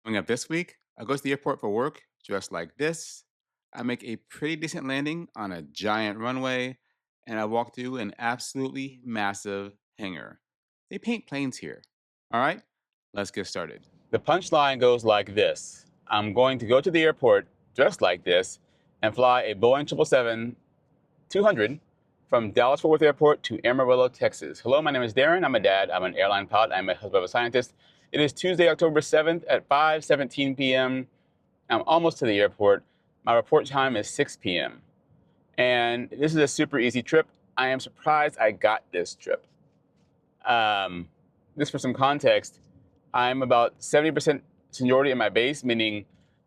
Coming up this week, I go to the airport for work dressed like this. I make a pretty decent landing on a giant runway, and I walk through an absolutely massive hangar. They paint planes here. All right, let's get started. The punchline goes like this: I'm going to go to the airport dressed like this and fly a Boeing 777-200 from Dallas Fort Worth Airport to Amarillo, Texas. Hello, my name is Darren. I'm a dad. I'm an airline pilot. I'm a husband of a scientist. It is Tuesday, October 7th at 5:17 p.m. I'm almost to the airport. My report time is 6 p.m. And this is a super easy trip. I am surprised I got this trip. Um, just for some context, I'm about 70% seniority in my base, meaning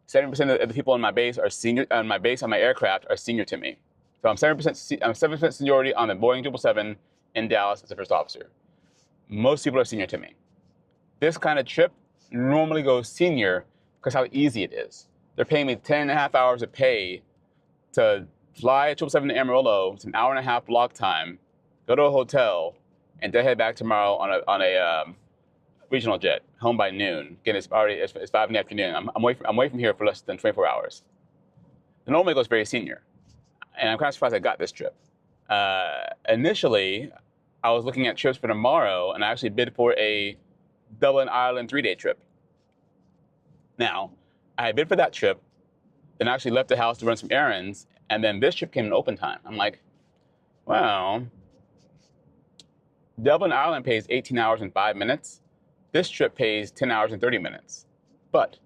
70% of the people on my base are senior on my base on my aircraft are senior to me. So I'm 7% seniority on the Boeing 777 in Dallas as a first officer. Most people are senior to me. This kind of trip normally goes senior because how easy it is. They're paying me 10 and a half hours of pay to fly a 777 to Amarillo. It's an hour and a half block time, go to a hotel, and then head back tomorrow on a regional jet, home by noon. Again, it's 5 in the afternoon. I'm away from here for less than 24 hours. It normally goes very senior, and I'm kind of surprised I got this trip. Initially, I was looking at trips for tomorrow, and I actually bid for a Dublin, Ireland 3-day trip. Now, I had bid for that trip, then I actually left the house to run some errands, and then this trip came in open time. I'm like, well, Dublin, Ireland pays 18 hours and 5 minutes. This trip pays 10 hours and 30 minutes. But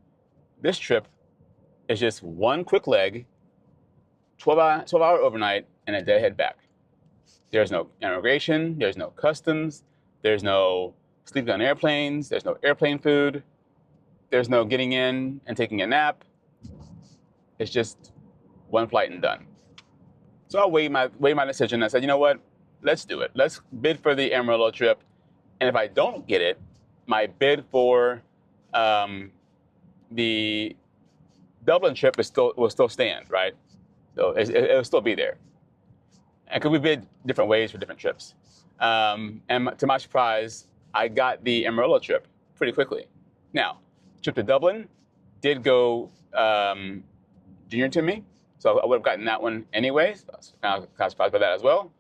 this trip is just one quick leg, 12-hour overnight, and a deadhead back. There's no immigration, there's no customs, there's no sleeping on airplanes, there's no airplane food, there's no getting in and taking a nap. It's just one flight and done. So I weighed my decision. I said, you know what? Let's do it. Let's bid for the Amarillo trip. And if I don't get it, my bid for the Dublin trip will still stand, right? So it'll still be there. And because we bid different ways for different trips. And to my surprise, I got the Amarillo trip pretty quickly. Now, trip to Dublin did go junior to me, so I would have gotten that one anyway. So I was kind of surprised by that as well.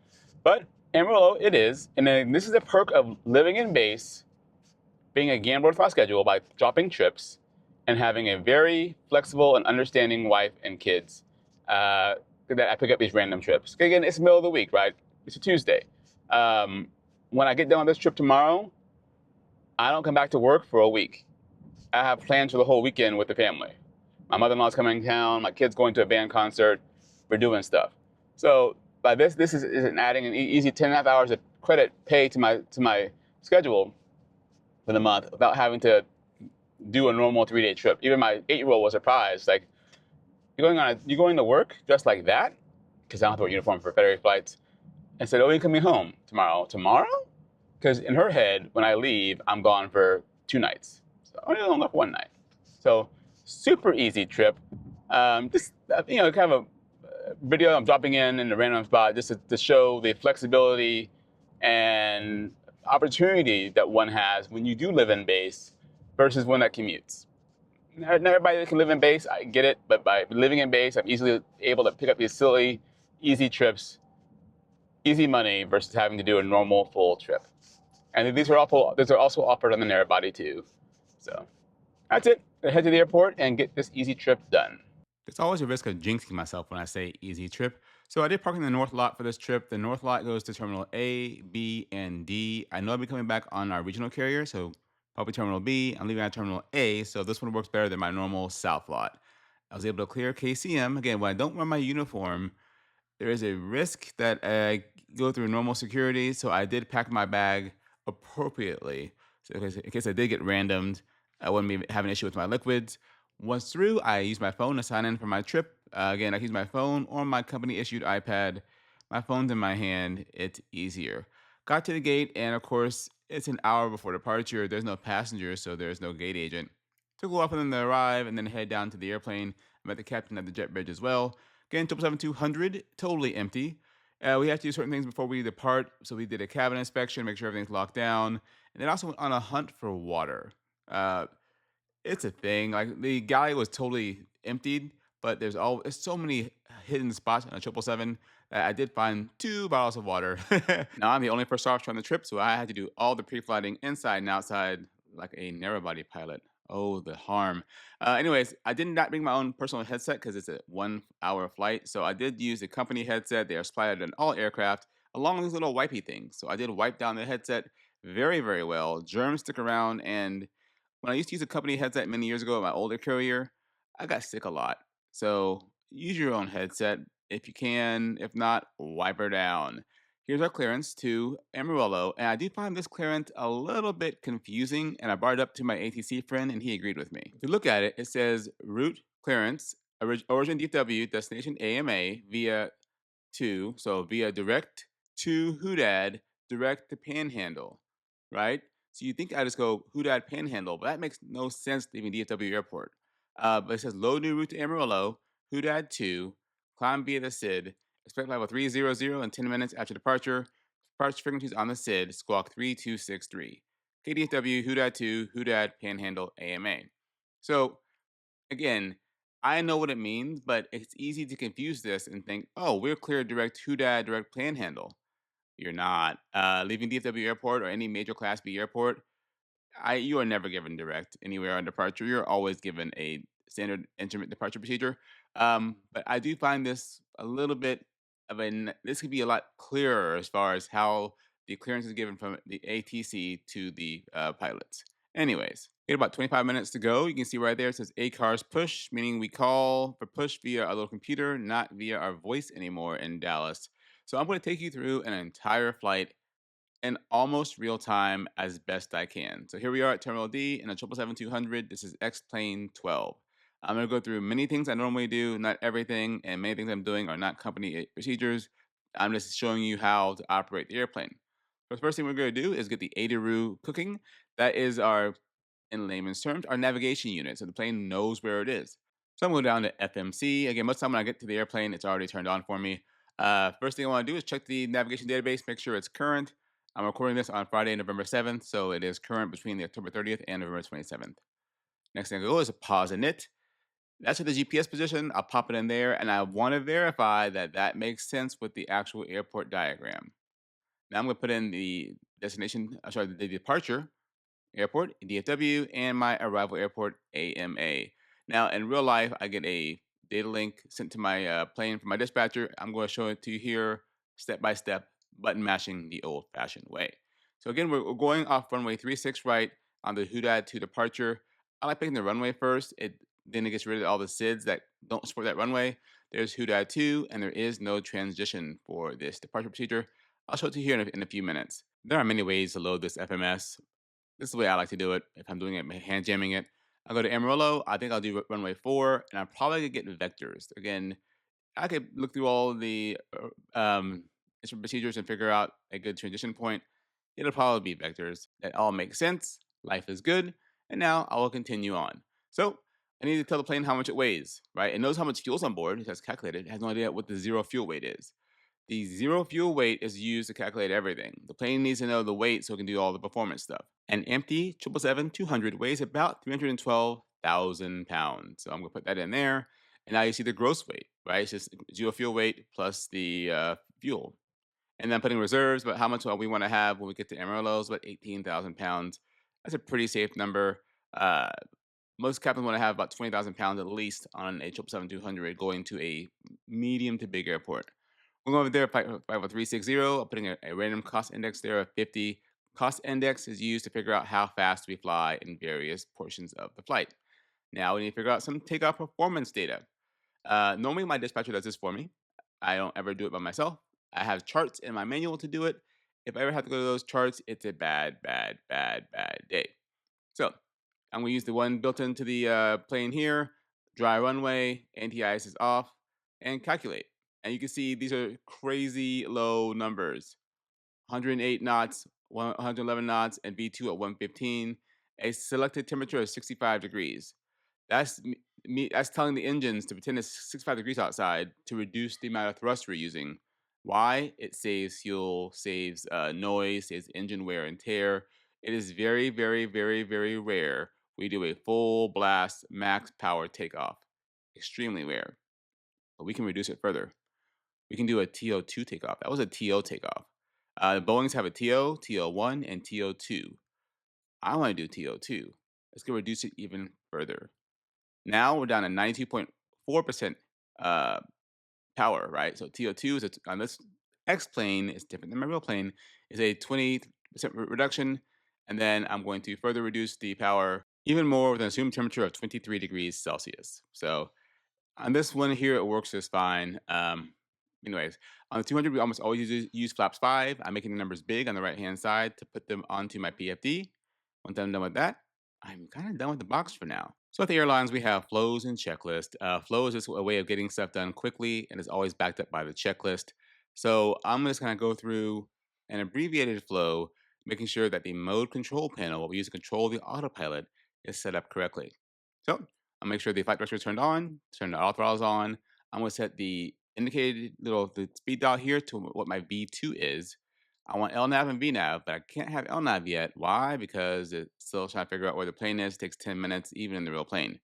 But Amarillo, it is. And then this is a perk of living in base, being a gambler with my schedule by dropping trips, and having a very flexible and understanding wife and kids. That I pick up these random trips. Again, it's the middle of the week, right? It's a Tuesday. When I get done on this trip tomorrow, I don't come back to work for a week. I have plans for the whole weekend with the family. My mother-in-law's coming to town. My kid's going to a band concert. We're doing stuff. So by this is adding an easy 10 and a half hours of credit pay to my schedule for the month without having to do a normal 3-day trip. Even my 8-year-old was surprised. Like, you're going to work dressed like that? Because I don't have to wear a uniform for February flights. And said, oh, you're coming home tomorrow. Tomorrow? Because in her head, when I leave, I'm gone for 2 nights. So I only left 1 night. So super easy trip. Just, kind of a video I'm dropping in a random spot just to show the flexibility and opportunity that one has when you do live in base versus one that commutes. Not everybody can live in base, I get it, but by living in base, I'm easily able to pick up these silly, easy trips, easy money versus having to do a normal full trip. And these are also offered on the narrow body too. So that's it. Head to the airport and get this easy trip done. There's always a risk of jinxing myself when I say easy trip. So I did park in the north lot for this trip. The north lot goes to Terminal A, B, and D. I know I'll be coming back on our regional carrier, so probably Terminal B. I'm leaving at Terminal A, so this one works better than my normal south lot. I was able to clear KCM. Again, when I don't wear my uniform, there is a risk that I go through normal security, so I did pack my bag appropriately. So in case I did get randomed, I wouldn't be having an issue with my liquids. Once through, I used my phone to sign in for my trip. Again, I can use my phone or my company-issued iPad. My phone's in my hand. It's easier. Got to the gate, and of course, it's an hour before departure. There's no passengers, so there's no gate agent. Took a while for them to arrive, and then head down to the airplane. I met the captain at the jet bridge as well. Again, 777-200, totally empty. We have to do certain things before we depart, so we did a cabin inspection, make sure everything's locked down, and then also went on a hunt for water. It's a thing. Like the galley was totally emptied, but there's so many hidden spots on a 777 that I did find 2 bottles of water. Now I'm the only first officer on the trip, so I had to do all the pre-flighting inside and outside like a narrow body pilot. Oh, the harm. Anyways, I did not bring my own personal headset because it's a 1 hour flight. So I did use a company headset. They are supplied in all aircraft, along with these little wipey things. So I did wipe down the headset very, very well. Germs stick around, and when I used to use a company headset many years ago at my older carrier, I got sick a lot. So use your own headset if you can. If not, wipe her down. Here's our clearance to Amarillo, and I do find this clearance a little bit confusing, and I brought it up to my ATC friend, and he agreed with me. If you look at it, it says route clearance, origin DFW, destination AMA via so via direct to Hoodad, direct to Panhandle, right? So you think I just go Hoodad Panhandle, but that makes no sense leaving DFW Airport. But it says load new route to Amarillo, Hoodad 2, climb via the SID, expect level 300 in 10 minutes after departure. Departure frequencies on the SID, squawk 3263. KDFW, Hoodad 2, Hoodad Panhandle AMA. So again, I know what it means, but it's easy to confuse this and think, oh, we're clear direct Hoodad, direct Panhandle. You're not. Leaving DFW Airport or any major Class B airport, you are never given direct anywhere on departure. You're always given a standard instrument departure procedure. But I do find this a little bit this could be a lot clearer as far as how the clearance is given from the ATC to the pilots. Anyways, we have about 25 minutes to go. You can see right there it says ACARS push, meaning we call for push via our little computer, not via our voice anymore in Dallas. So I'm going to take you through an entire flight in almost real time as best I can. So here we are at Terminal D in a 777-200. This is X-Plane 12. I'm going to go through many things I normally do, not everything, and many things I'm doing are not company procedures. I'm just showing you how to operate the airplane. So the first thing we're going to do is get the ADRU cooking. That is our, in layman's terms, our navigation unit. So the plane knows where it is. So I'm going down to FMC. Again, most of the time when I get to the airplane, it's already turned on for me. First thing I want to do is check the navigation database, make sure it's current. I'm recording this on Friday, November 7th, so it is current between the October 30th and November 27th. Next thing I go is a pause init. That's at the GPS position. I'll pop it in there, and I want to verify that that makes sense with the actual airport diagram. Now I'm going to put in the the departure airport, DFW, and my arrival airport, AMA. Now, in real life, I get a data link sent to my plane from my dispatcher. I'm going to show it to you here, step by step, button mashing the old-fashioned way. So again, we're going off runway 36 right on the Hoodad to departure. I like picking the runway first. Then it gets rid of all the SIDs that don't support that runway. There's Hoodad 2, and there is no transition for this departure procedure. I'll show it to you here in a few minutes. There are many ways to load this FMS. This is the way I like to do it. If I'm doing it, hand jamming it, I'll go to Amarillo. I think I'll do runway 4, and I'm probably gonna get vectors. Again, I could look through all the different procedures and figure out a good transition point. It'll probably be vectors. That all makes sense. Life is good. And now I will continue on. So I need to tell the plane how much it weighs, right? It knows how much fuel's on board. It has calculated. It has no idea what the zero fuel weight is. The zero fuel weight is used to calculate everything. The plane needs to know the weight so it can do all the performance stuff. An empty 777-200 weighs about 312,000 pounds. So I'm going to put that in there. And now you see the gross weight, right? It's just zero fuel weight plus the fuel. And then putting reserves, but how much we want to have when we get to Amarillo is about 18,000 pounds. That's a pretty safe number. Most captains want to have about 20,000 pounds at least on a 777-200 going to a medium to big airport. We're going over there, 50360. I'm putting a random cost index there of 50. Cost index is used to figure out how fast we fly in various portions of the flight. Now we need to figure out some takeoff performance data. Normally my dispatcher does this for me. I don't ever do it by myself. I have charts in my manual to do it. If I ever have to go to those charts, it's a bad day. So I'm going to use the one built into the plane here. Dry runway, anti-ice is off, and calculate. And you can see these are crazy low numbers. 108 knots, 111 knots, and V2 at 115. A selected temperature of 65 degrees. That's telling the engines to pretend it's 65 degrees outside to reduce the amount of thrust we're using. Why? It saves fuel, saves noise, saves engine wear and tear. It is very, very, very, very rare we do a full blast max power takeoff. Extremely rare, but we can reduce it further. We can do a TO2 takeoff. That was a TO takeoff. Boeings have a TO, TO1, and TO2. I want to do TO2. Let's go reduce it even further. Now we're down to 92.4% power, right? So TO2 is on this X plane is different than my real plane, is a 20% reduction. And then I'm going to further reduce the power even more with an assumed temperature of 23 degrees Celsius. So on this one here, it works just fine. Anyways, on the 200, we almost always use flaps 5. I'm making the numbers big on the right-hand side to put them onto my PFD. Once I'm done with that, I'm kind of done with the box for now. So at the airlines, we have flows and checklist. Flow is just a way of getting stuff done quickly and is always backed up by the checklist. So I'm just going to go through an abbreviated flow, making sure that the mode control panel, what we use to control the autopilot, is set up correctly. So I'll make sure the flight director is turned on, turn the auto throttles on. I'm going to set the indicated the speed dial here to what my V2 is. I want LNAV and VNAV, but I can't have LNAV yet. Why? Because it's still trying to figure out where the plane is. It takes 10 minutes, even in the real plane.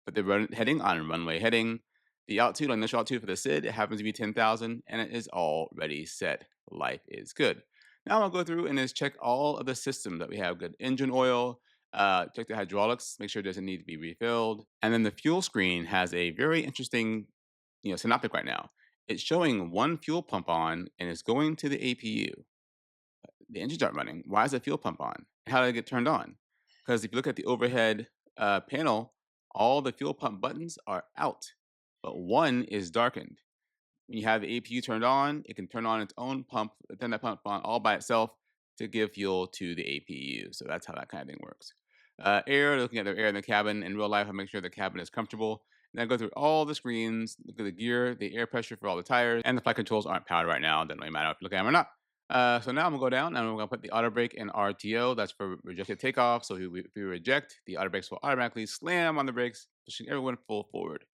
But the heading on runway heading, the altitude, initial altitude for the SID, it happens to be 10,000, and it is already set. Life is good. Now I'll go through and just check all of the systems that we have. Good engine oil, check the hydraulics, make sure it doesn't need to be refilled. And then the fuel screen has a very interesting, synoptic right now. It's showing one fuel pump on, and it's going to the APU. The engines aren't running. Why is the fuel pump on? How did it get turned on? Because if you look at the overhead panel, all the fuel pump buttons are out, but one is darkened. When you have the APU turned on, it can turn on its own pump, turn that pump on all by itself to give fuel to the APU. So that's how that kind of thing works. Looking at the air in the cabin. In real life, I make sure the cabin is comfortable. And then I go through all the screens, look at the gear, the air pressure for all the tires, and the flight controls aren't powered right now. Doesn't really matter if you look at them or not. So now I'm gonna go down and I'm gonna put the auto brake in RTO. That's for rejected takeoff. So if we reject, the auto brakes will automatically slam on the brakes, pushing everyone full forward.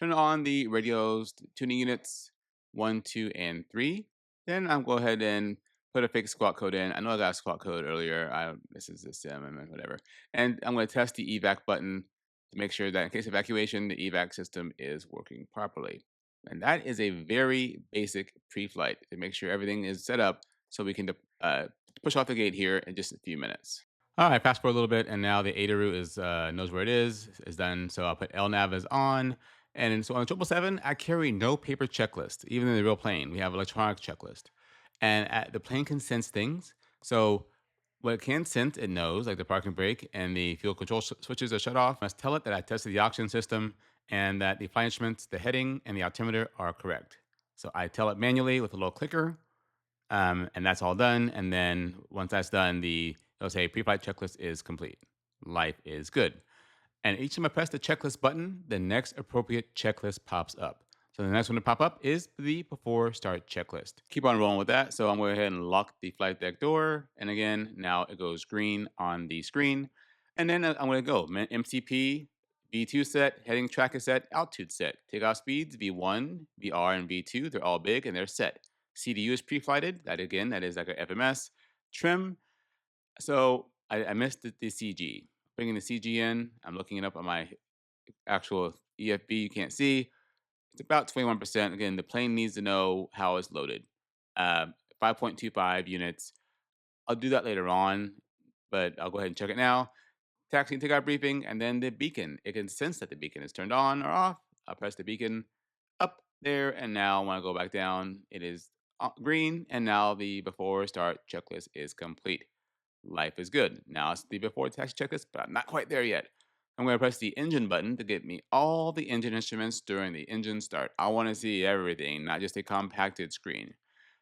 Turn on the radios, tuning units 1, 2, and 3. Then I'm go ahead and put a fake squawk code in. I know I got a squawk code earlier. This is the sim and whatever. And I'm going to test the evac button to make sure that in case of evacuation, the evac system is working properly. And that is a very basic pre-flight to make sure everything is set up so we can push off the gate here in just a few minutes. All right, fast forward a little bit, and now the ADA route is knows where it is done. So I'll put LNAV as on, and so on the 777, I carry no paper checklist. Even in the real plane, we have electronic checklist, and the plane can sense things. So what it can sense, it knows, like the parking brake and the fuel control switches are shut off. I must tell it that I tested the oxygen system and that the flight instruments, the heading, and the altimeter are correct. So I tell it manually with a little clicker, and that's all done. And then once that's done, it'll say pre-flight checklist is complete. Life is good. And each time I press the checklist button, the next appropriate checklist pops up. So the next one to pop up is the before start checklist. Keep on rolling with that. So I'm going to go ahead and lock the flight deck door. And again, now it goes green on the screen. And then I'm going to go MCP, V2 set, heading track is set, altitude set. Takeoff speeds, V1, VR, and V2, they're all big and they're set. CDU is pre-flighted. That again, that is like a FMS. Trim. So I missed the CG. Bringing the CG in, I'm looking it up on my actual EFB. You can't see. It's about 21%. Again, the plane needs to know how it's loaded. 5.25 units. I'll do that later on, but I'll go ahead and check it now. Taxi and takeoff briefing, and then the beacon. It can sense that the beacon is turned on or off. I'll press the beacon up there, and now when I go back down, it is green, and now the before start checklist is complete. Life is good. Now it's the before taxi checklist, but I'm not quite there yet. I'm going to press the engine button to get me all the engine instruments during the engine start. I want to see everything, not just a compacted screen.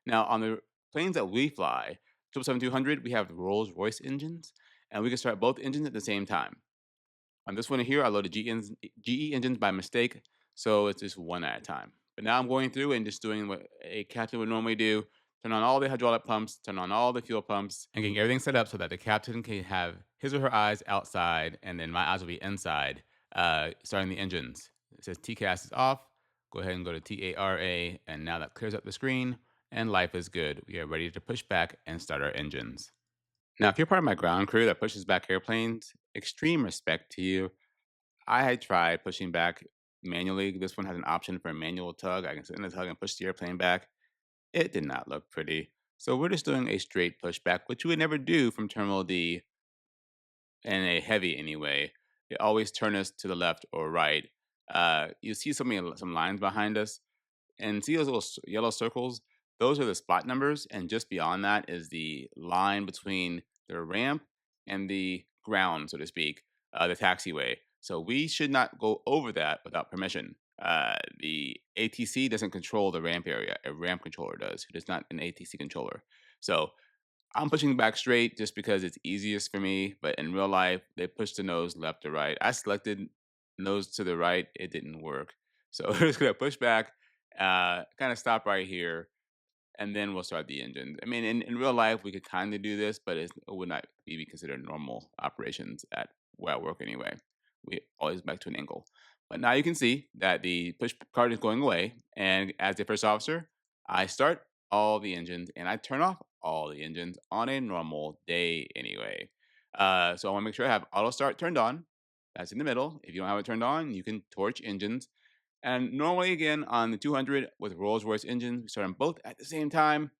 Now, on the planes that we fly, 777-200, we have the Rolls-Royce engines, and we can start both engines at the same time. On this one here, I loaded GE engines by mistake, so it's just one at a time. But now I'm going through and just doing what a captain would normally do. Turn on all the hydraulic pumps, turn on all the fuel pumps, and getting everything set up so that the captain can have his or her eyes outside, and then my eyes will be inside, starting the engines. It says TCAS is off. Go ahead and go to TARA, and now that clears up the screen, and life is good. We are ready to push back and start our engines. Now, if you're part of my ground crew that pushes back airplanes, extreme respect to you, I had tried pushing back manually. This one has an option for a manual tug. I can sit in the tug and push the airplane back. It did not look pretty. So we're just doing a straight pushback, which we would never do from Terminal D in a heavy anyway. They always turn us to the left or right. You see some lines behind us, and see those little yellow circles? Those are the spot numbers, and just beyond that is the line between the ramp and the ground, so to speak, the taxiway. So we should not go over that without permission. The ATC doesn't control the ramp area. A ramp controller does, who is not an ATC controller. So I'm pushing back straight just because it's easiest for me. But in real life, they push the nose left to right. I selected nose to the right. It didn't work. So we're just going to push back, kind of stop right here, and then we'll start the engine. I mean, in real life, we could kind of do this, but it would not be considered normal operations at where I work anyway. We always back to an angle. But now you can see that the push card is going away. And as the first officer, I start all the engines and I turn off all the engines on a normal day anyway. So I want to make sure I have auto start turned on. That's in the middle. If you don't have it turned on, you can torch engines. And normally, again, on the 200 with Rolls-Royce engines, we start them both at the same time.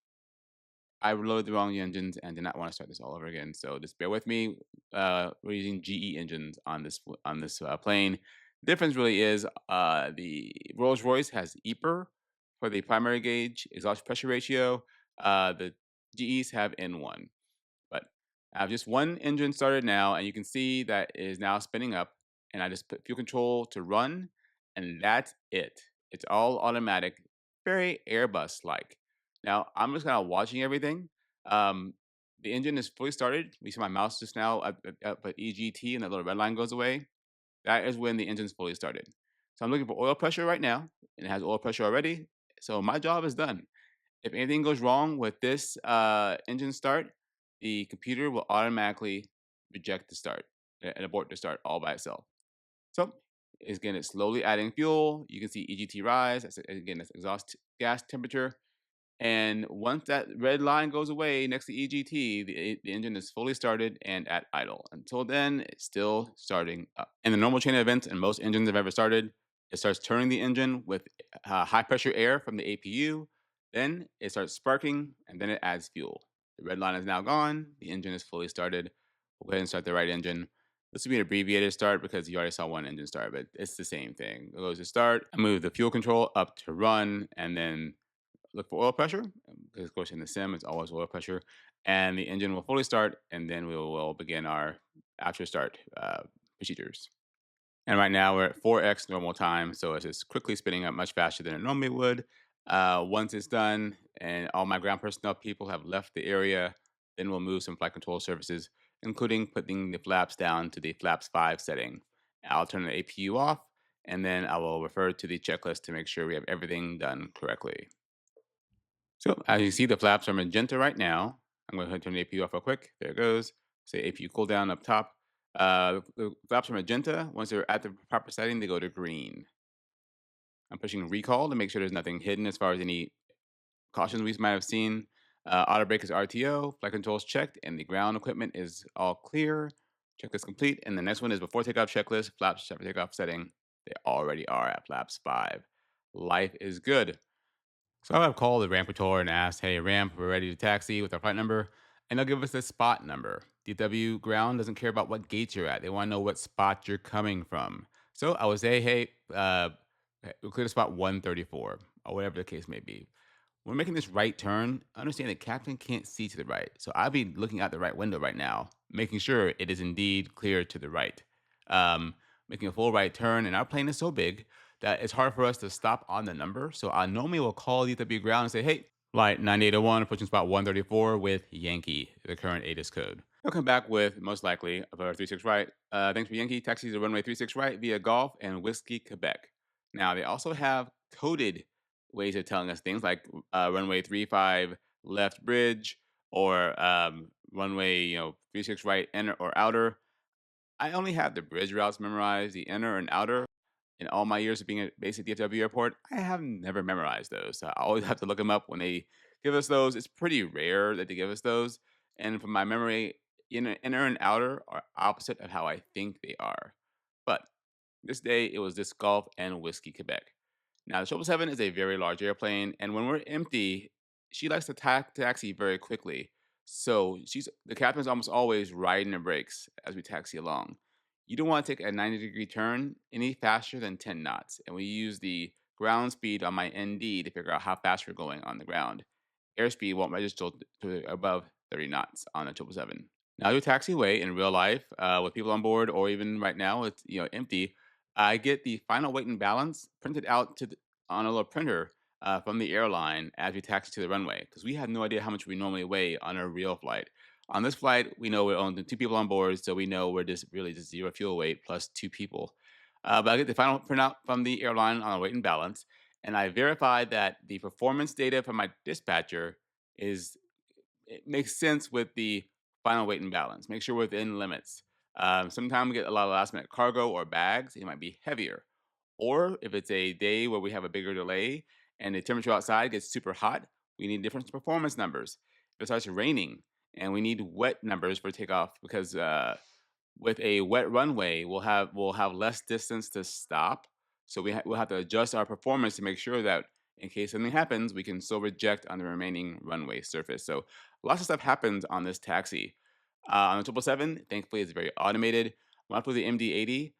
I reloaded the wrong engines and did not want to start this all over again. So just bear with me. We're using GE engines on this plane. Difference really is the Rolls-Royce has EPR for the primary gauge exhaust pressure ratio. The GEs have N1. But I have just one engine started now, and you can see that it is now spinning up. And I just put fuel control to run, and that's it. It's all automatic, very Airbus-like. Now, I'm just kind of watching everything. The engine is fully started. We see my mouse just now up at EGT, and that little red line goes away. That is when the engine's fully started. So I'm looking for oil pressure right now, and it has oil pressure already. So my job is done. If anything goes wrong with this engine start, the computer will automatically reject the start and abort the start all by itself. So it's slowly adding fuel. You can see EGT rise. That's exhaust gas temperature. And once that red line goes away next to EGT, the engine is fully started and at idle. Until then, it's still starting up. In the normal chain of events, and most engines I've ever started, it starts turning the engine with high pressure air from the APU. Then it starts sparking, and then it adds fuel. The red line is now gone. The engine is fully started. We'll go ahead and start the right engine. This will be an abbreviated start because you already saw one engine start, but it's the same thing. It goes to start. I move the fuel control up to run, and then look for oil pressure, because of course in the sim it's always oil pressure, and the engine will fully start, and then we will begin our after start procedures. And right now we're at 4x normal time, so it's just quickly spinning up much faster than it normally would. Once it's done and all my ground personnel people have left the area, then we'll move some flight control services, including putting the flaps down to the flaps 5 setting. I'll turn the APU off, and then I will refer to the checklist to make sure we have everything done correctly. So as you see, the flaps are magenta right now. I'm going to turn the APU off real quick. There it goes. Say APU cool down up top. The flaps are magenta. Once they're at the proper setting, they go to green. I'm pushing recall to make sure there's nothing hidden as far as any cautions we might have seen. Auto brake is RTO. Flight control is checked, and the ground equipment is all clear. Checklist complete. And the next one is before takeoff checklist. Flaps set for takeoff setting. They already are at flaps 5. Life is good. So I've called the ramp controller and asked, hey, ramp, we're ready to taxi with our flight number. And they'll give us the spot number. DW ground doesn't care about what gate you're at. They want to know what spot you're coming from. So I would say, hey, we'll clear the spot 134, or whatever the case may be. When we're making this right turn, understand that captain can't see to the right. So I'll be looking out the right window right now, making sure it is indeed clear to the right. Making a full right turn, and our plane is so big that it's hard for us to stop on the number. So I normally will call DW ground and say, hey, flight 9801, approaching spot 134 with Yankee, the current ATIS code. They'll come back with, most likely, of our 36 right. Thanks for Yankee, taxi to runway 36 right via Golf and Whiskey, Quebec. Now, they also have coded ways of telling us things like runway 35 left bridge, or runway 36 right inner or outer. I only have the bridge routes memorized. The inner and outer, in all my years of being at basic DFW airport, I have never memorized those. So I always have to look them up when they give us those. It's pretty rare that they give us those. And from my memory, Inner and outer are opposite of how I think they are. But this day, it was this Gulf and Whiskey, Quebec. Now, the 777 is a very large airplane, and when we're empty, she likes to taxi very quickly. So the captain's almost always riding the brakes as we taxi along. You don't want to take a 90-degree turn any faster than 10 knots, and we use the ground speed on my ND to figure out how fast we're going on the ground. Airspeed won't register to above 30 knots on a 777. Now, you taxi away in real life with people on board, or even right now it's empty. I get the final weight and balance printed out on a little printer from the airline as we taxi to the runway because we have no idea how much we normally weigh on a real flight. On this flight, we know we're only two people on board, so we know we're just really just zero fuel weight plus two people. But I get the final printout from the airline on a weight and balance, and I verify that the performance data from my dispatcher is it makes sense with the final weight and balance. Make sure we're within limits. Sometimes we get a lot of last minute cargo or bags. It might be heavier. Or if it's a day where we have a bigger delay and the temperature outside gets super hot, we need different performance numbers. If it starts raining and we need wet numbers for takeoff because with a wet runway, we'll have less distance to stop. So we'll have to adjust our performance to make sure that in case something happens, we can still reject on the remaining runway surface. So lots of stuff happens on this taxi. On the 777, thankfully, it's very automated. When I flew the MD-80,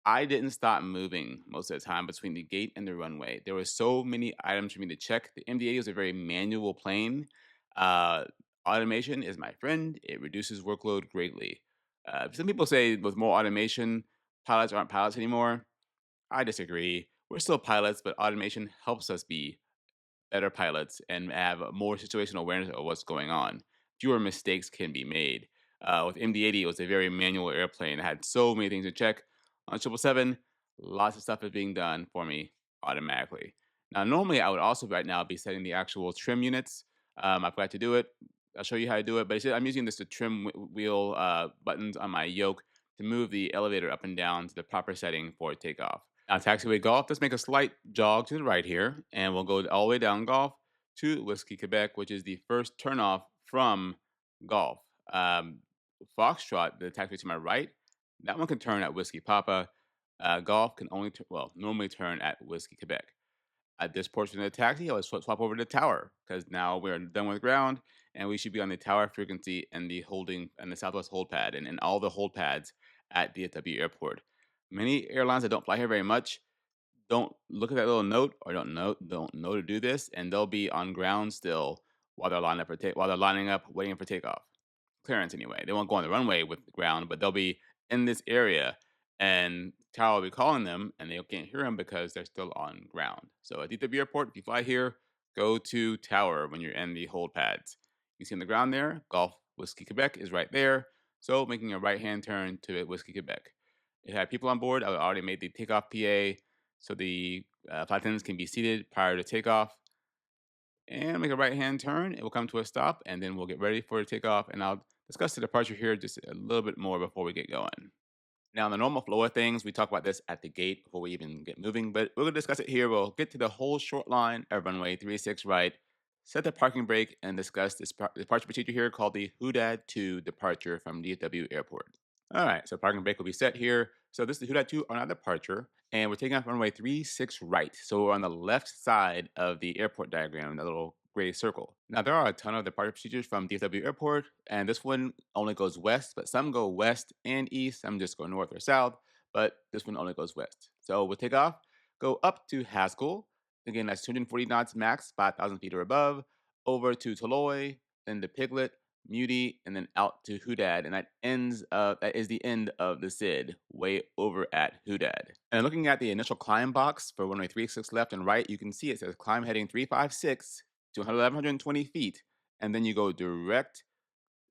I didn't stop moving most of the time between the gate and the runway. There were so many items for me to check. The MD-80 is a very manual plane. Uh, Automation is my friend. It reduces workload greatly. Some people say with more automation, pilots aren't pilots anymore. I disagree. We're still pilots, but automation helps us be better pilots and have more situational awareness of what's going on. Fewer mistakes can be made. With MD-80, it was a very manual airplane. It had so many things to check. On 777, lots of stuff is being done for me automatically. Now, normally I would also right now be setting the actual trim units. I forgot to do it. I'll show you how to do it. But I'm using this to trim wheel buttons on my yoke to move the elevator up and down to the proper setting for takeoff. Now, taxiway golf, let's make a slight jog to the right here, and we'll go all the way down golf to Whiskey, Quebec, which is the first turnoff from golf. Foxtrot, the taxiway to my right, that one can turn at Whiskey Papa. Golf can only, normally turn at Whiskey, Quebec. At this portion of the taxi, I would swap over to tower because now we're done with ground and we should be on the tower frequency and the holding and the Southwest hold pad and all the hold pads at DFW Airport. Many airlines that don't fly here very much don't look at that little note or don't know to do this, and they'll be on ground still while they're lining up waiting for takeoff clearance anyway. They won't go on the runway with the ground, but they'll be in this area, and tower will be calling them, and they can't hear them because they're still on ground. So at DW Airport, if you fly here, go to tower when you're in the hold pads. You see on the ground there, Golf Whiskey Quebec is right there. So making a right-hand turn to Whiskey Quebec. If you have people on board, I already made the takeoff PA, so the flight attendants can be seated prior to takeoff and make a right-hand turn. It will come to a stop, and then we'll get ready for the takeoff, and I'll discuss the departure here just a little bit more before we get going. Now, in the normal flow of things, we talk about this at the gate before we even get moving, but we're going to discuss it here. We'll get to the whole short line of runway 36 right, set the parking brake, and discuss this departure procedure here called the Hudad 2 departure from DFW Airport. All right, so parking brake will be set here. So this is the Hudad 2 on our departure, and we're taking off runway 36 right. So we're on the left side of the airport diagram, that little gray circle. Now, there are a ton of departure procedures from DFW Airport, and this one only goes west, but some go west and east. Some just go north or south, but this one only goes west. So we'll take off, go up to Haskell. Again, that's 240 knots max, 5,000 feet or above, over to Toloy, then to Piglet, Muty, and then out to Hudad, and that is the end of the SID, way over at Hudad. And looking at the initial climb box for runway 36 left and right, you can see it says climb heading 356 to 1,120 feet, and then you go direct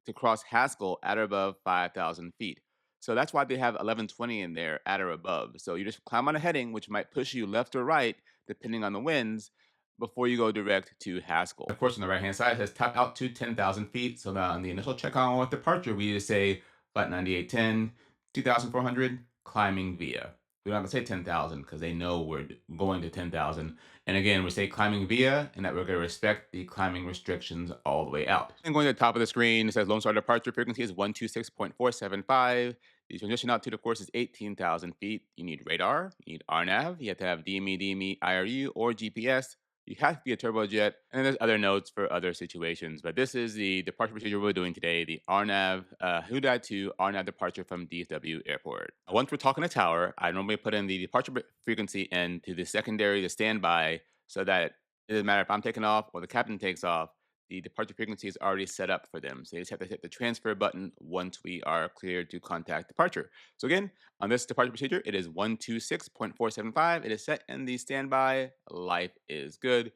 to cross Haskell at or above 5,000 feet. So that's why they have 1120 in there at or above. So you just climb on a heading, which might push you left or right, depending on the winds, before you go direct to Haskell. Of course, on the right-hand side, it says top out to 10,000 feet. So now on the initial check on with departure, we just say flight 9810, 2,400, climbing via. We're not gonna say 10,000 because they know we're going to 10,000. And again, we say climbing via, and that we're gonna respect the climbing restrictions all the way out. And going to the top of the screen, it says Lone Star departure frequency is 126.475. The transition out to the course is 18,000 feet. You need radar, you need RNAV, you have to have DME, IRU, or GPS. You have to be a turbojet, and there's other notes for other situations. But this is the departure procedure we're doing today, the RNAV, HUDA-2 RNAV departure from DFW Airport. Once we're talking to tower, I normally put in the departure frequency into the secondary, the standby, so that it doesn't matter if I'm taking off or the captain takes off, the departure frequency is already set up for them. So you just have to hit the transfer button once we are cleared to contact departure. So again, on this departure procedure, it is 126.475. It is set in the standby. Life is good.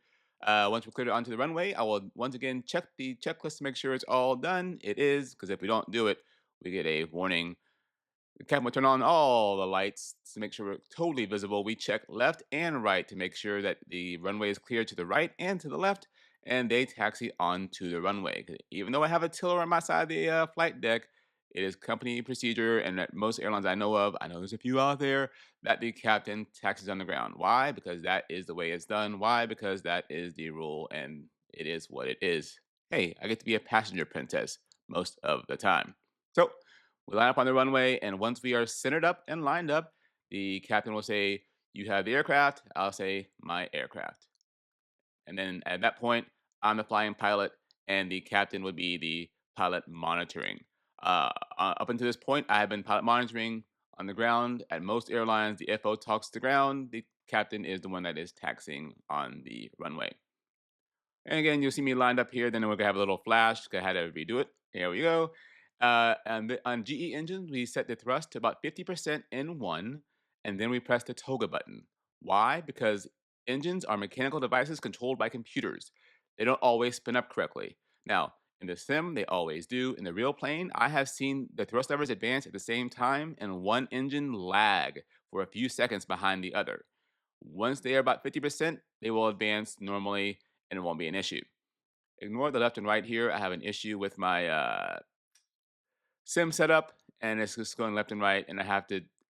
Once we clear it onto the runway, I will once again check the checklist to make sure it's all done. It is, because if we don't do it, we get a warning. The captain will turn on all the lights to make sure we're totally visible. We check left and right to make sure that the runway is clear to the right and to the left, and they taxi onto the runway. 'Cause even though I have a tiller on my side of the flight deck, it is company procedure, and at most airlines I know of, I know there's a few out there, that the captain taxis on the ground. Why? Because that is the way it's done. Why? Because that is the rule, and it is what it is. Hey, I get to be a passenger princess most of the time. So we line up on the runway, and once we are centered up and lined up, the captain will say, "You have the aircraft." I'll say, "My aircraft." And then at that point, I'm the flying pilot, and the captain would be the pilot monitoring. Up until this point, I have been pilot monitoring on the ground. At most airlines, the FO talks to the ground. The captain is the one that is taxiing on the runway. And again, you'll see me lined up here. Then we're gonna have a little flash. I had to redo it. Here we go. On GE engines, we set the thrust to about 50% in one, and then we press the toga button. Why? Because engines are mechanical devices controlled by computers. They don't always spin up correctly. Now, in the sim, they always do. In the real plane, I have seen the thrust levers advance at the same time and one engine lag for a few seconds behind the other. Once they are about 50%, they will advance normally and it won't be an issue. Ignore the left and right here. I have an issue with my sim setup, and it's just going left and right, and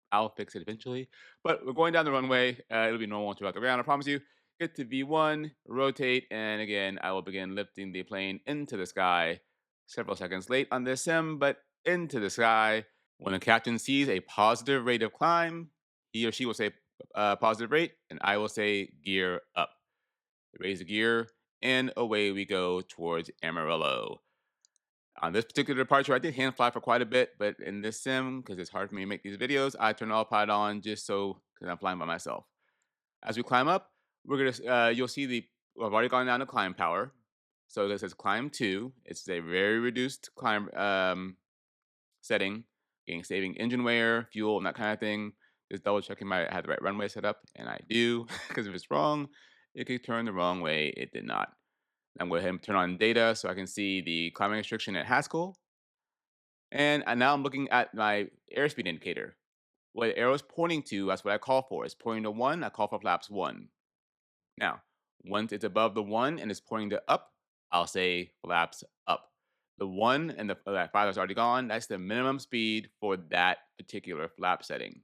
I'll fix it eventually. But we're going down the runway. It'll be normal throughout the ground, I promise you. Get to V1, rotate, and again, I will begin lifting the plane into the sky. Several seconds late on this sim, but into the sky. When the captain sees a positive rate of climb, he or she will say positive rate, and I will say gear up. Raise the gear, and away we go towards Amarillo. On this particular departure, I did hand fly for quite a bit, but in this sim, because it's hard for me to make these videos, I turn autopilot on just so because I'm flying by myself. As we climb up, you'll see I've already gone down to climb power. So this says climb 2. It's a very reduced climb setting, saving engine wear, fuel, and that kind of thing. Just double checking I had the right runway set up, and I do, because if it's wrong, it could turn the wrong way. It did not. I'm going to go ahead and turn on data so I can see the climbing restriction at Haskell. And now I'm looking at my airspeed indicator. What the arrow is pointing to, that's what I call for. It's pointing to 1, I call for flaps 1. Now, once it's above the 1 and it's pointing to up, I'll say flaps up. The 1 and that 5 is already gone. That's the minimum speed for that particular flap setting.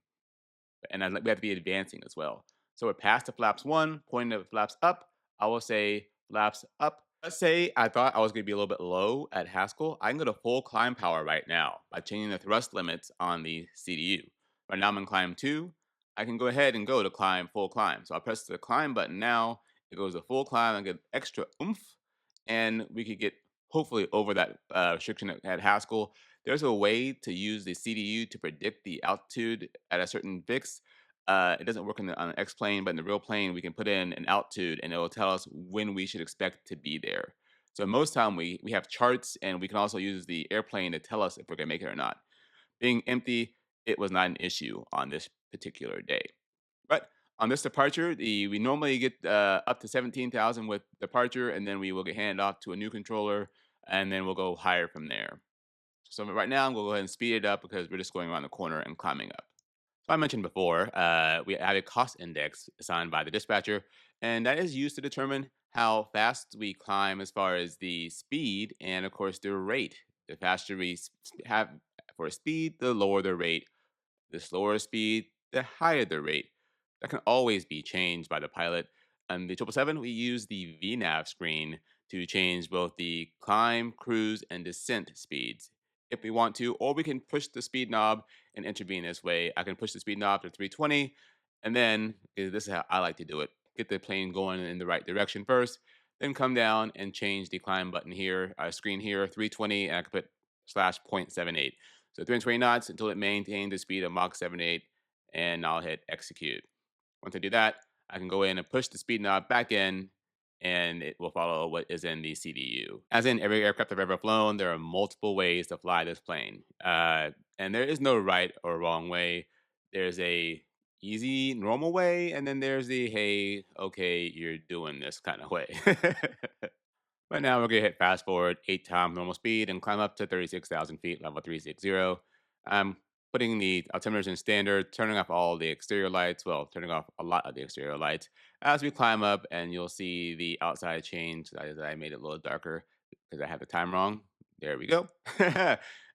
And we have to be advancing as well. So we're past the flaps 1, pointing to flaps up. I will say flaps up. Let's say I thought I was going to be a little bit low at Haskell. I can go to full climb power right now by changing the thrust limits on the CDU. Right now I'm in climb 2. I can go ahead and go to full climb. So I'll press the climb button now. It goes to full climb. I get extra oomph. And we could get hopefully over that restriction at Haskell. There's a way to use the CDU to predict the altitude at a certain fix. It doesn't work on an X plane, but in the real plane, we can put in an altitude and it will tell us when we should expect to be there. So most time we have charts, and we can also use the airplane to tell us if we're going to make it or not. Being empty, it was not an issue on this particular day. But on this departure, we normally get up to 17,000 with departure, and then we will get handed off to a new controller, and then we'll go higher from there. So right now, I'm going to go ahead and speed it up because we're just going around the corner and climbing up. So I mentioned before, we have a cost index assigned by the dispatcher, and that is used to determine how fast we climb as far as the speed and, of course, the rate. The faster we have for speed, the lower the rate. The slower speed, the higher the rate. That can always be changed by the pilot. On the 777, we use the VNAV screen to change both the climb, cruise, and descent speeds if we want to, or we can push the speed knob and intervene this way. I can push the speed knob to 320, and then this is how I like to do it: get the plane going in the right direction first, then come down and change the climb button here, screen here, 320, and I can put slash 0.78. So 320 knots until it maintains the speed of Mach 78, and I'll hit execute. Once I do that, I can go in and push the speed knob back in, and it will follow what is in the CDU. As in every aircraft I've ever flown, there are multiple ways to fly this plane, and there is no right or wrong way. There's a easy, normal way, and then there's the hey, okay, you're doing this kind of way. Right now, we're going to hit fast forward 8 times normal speed and climb up to 36,000 feet, level 360. I'm putting the altimeters in standard, turning off all the exterior lights, well, turning off a lot of the exterior lights as we climb up, and you'll see the outside change. I made it a little darker because I had the time wrong. There we go.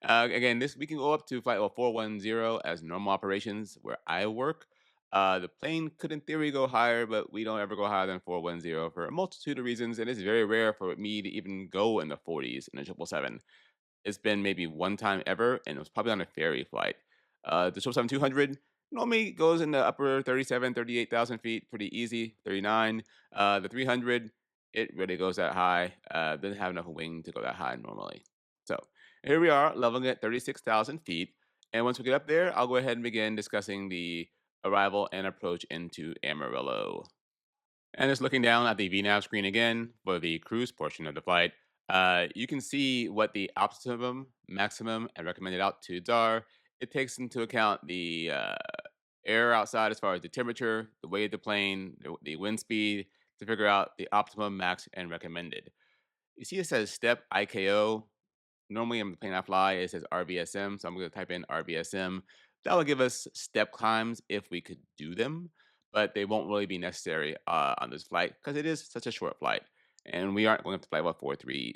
Again, this we can go up to flight level 410 as normal operations where I work. The plane could, in theory, go higher, but we don't ever go higher than 410 for a multitude of reasons, and it's very rare for me to even go in the 40s in a 777. It's been maybe one time ever, and it was probably on a ferry flight. The 777-200 normally goes in the upper 37, 38,000 feet, pretty easy, 39. The 300, it really goes that high. Doesn't have enough wing to go that high normally. So here we are, leveling at 36,000 feet. And once we get up there, I'll go ahead and begin discussing the arrival and approach into Amarillo. And just looking down at the VNAV screen again for the cruise portion of the flight, you can see what the optimum, maximum, and recommended altitudes are. It takes into account the air outside as far as the temperature, the weight of the plane, the wind speed to figure out the optimum, max, and recommended. You see it says step IKO. Normally in the plane I fly, it says RVSM, so I'm going to type in RVSM. That will give us step climbs if we could do them, but they won't really be necessary on this flight because it is such a short flight, and we aren't going to fly about 430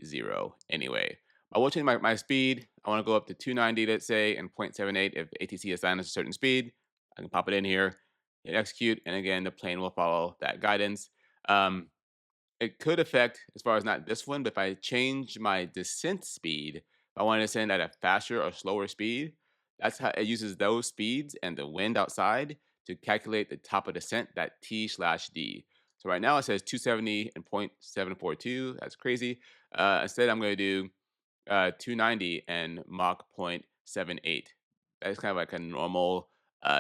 anyway. I will change my speed. I want to go up to 290, let's say, and 0.78 if ATC assigns us a certain speed. I can pop it in here, hit execute, and again, the plane will follow that guidance. Um, it could affect, as far as not this one, but if I change my descent speed, if I want to descend at a faster or slower speed, that's how it uses those speeds and the wind outside to calculate the top of descent, that T/D. So right now it says 270 and 0.742. That's crazy. Instead, I'm going to do 290 and Mach 0.78. That's kind of like a normal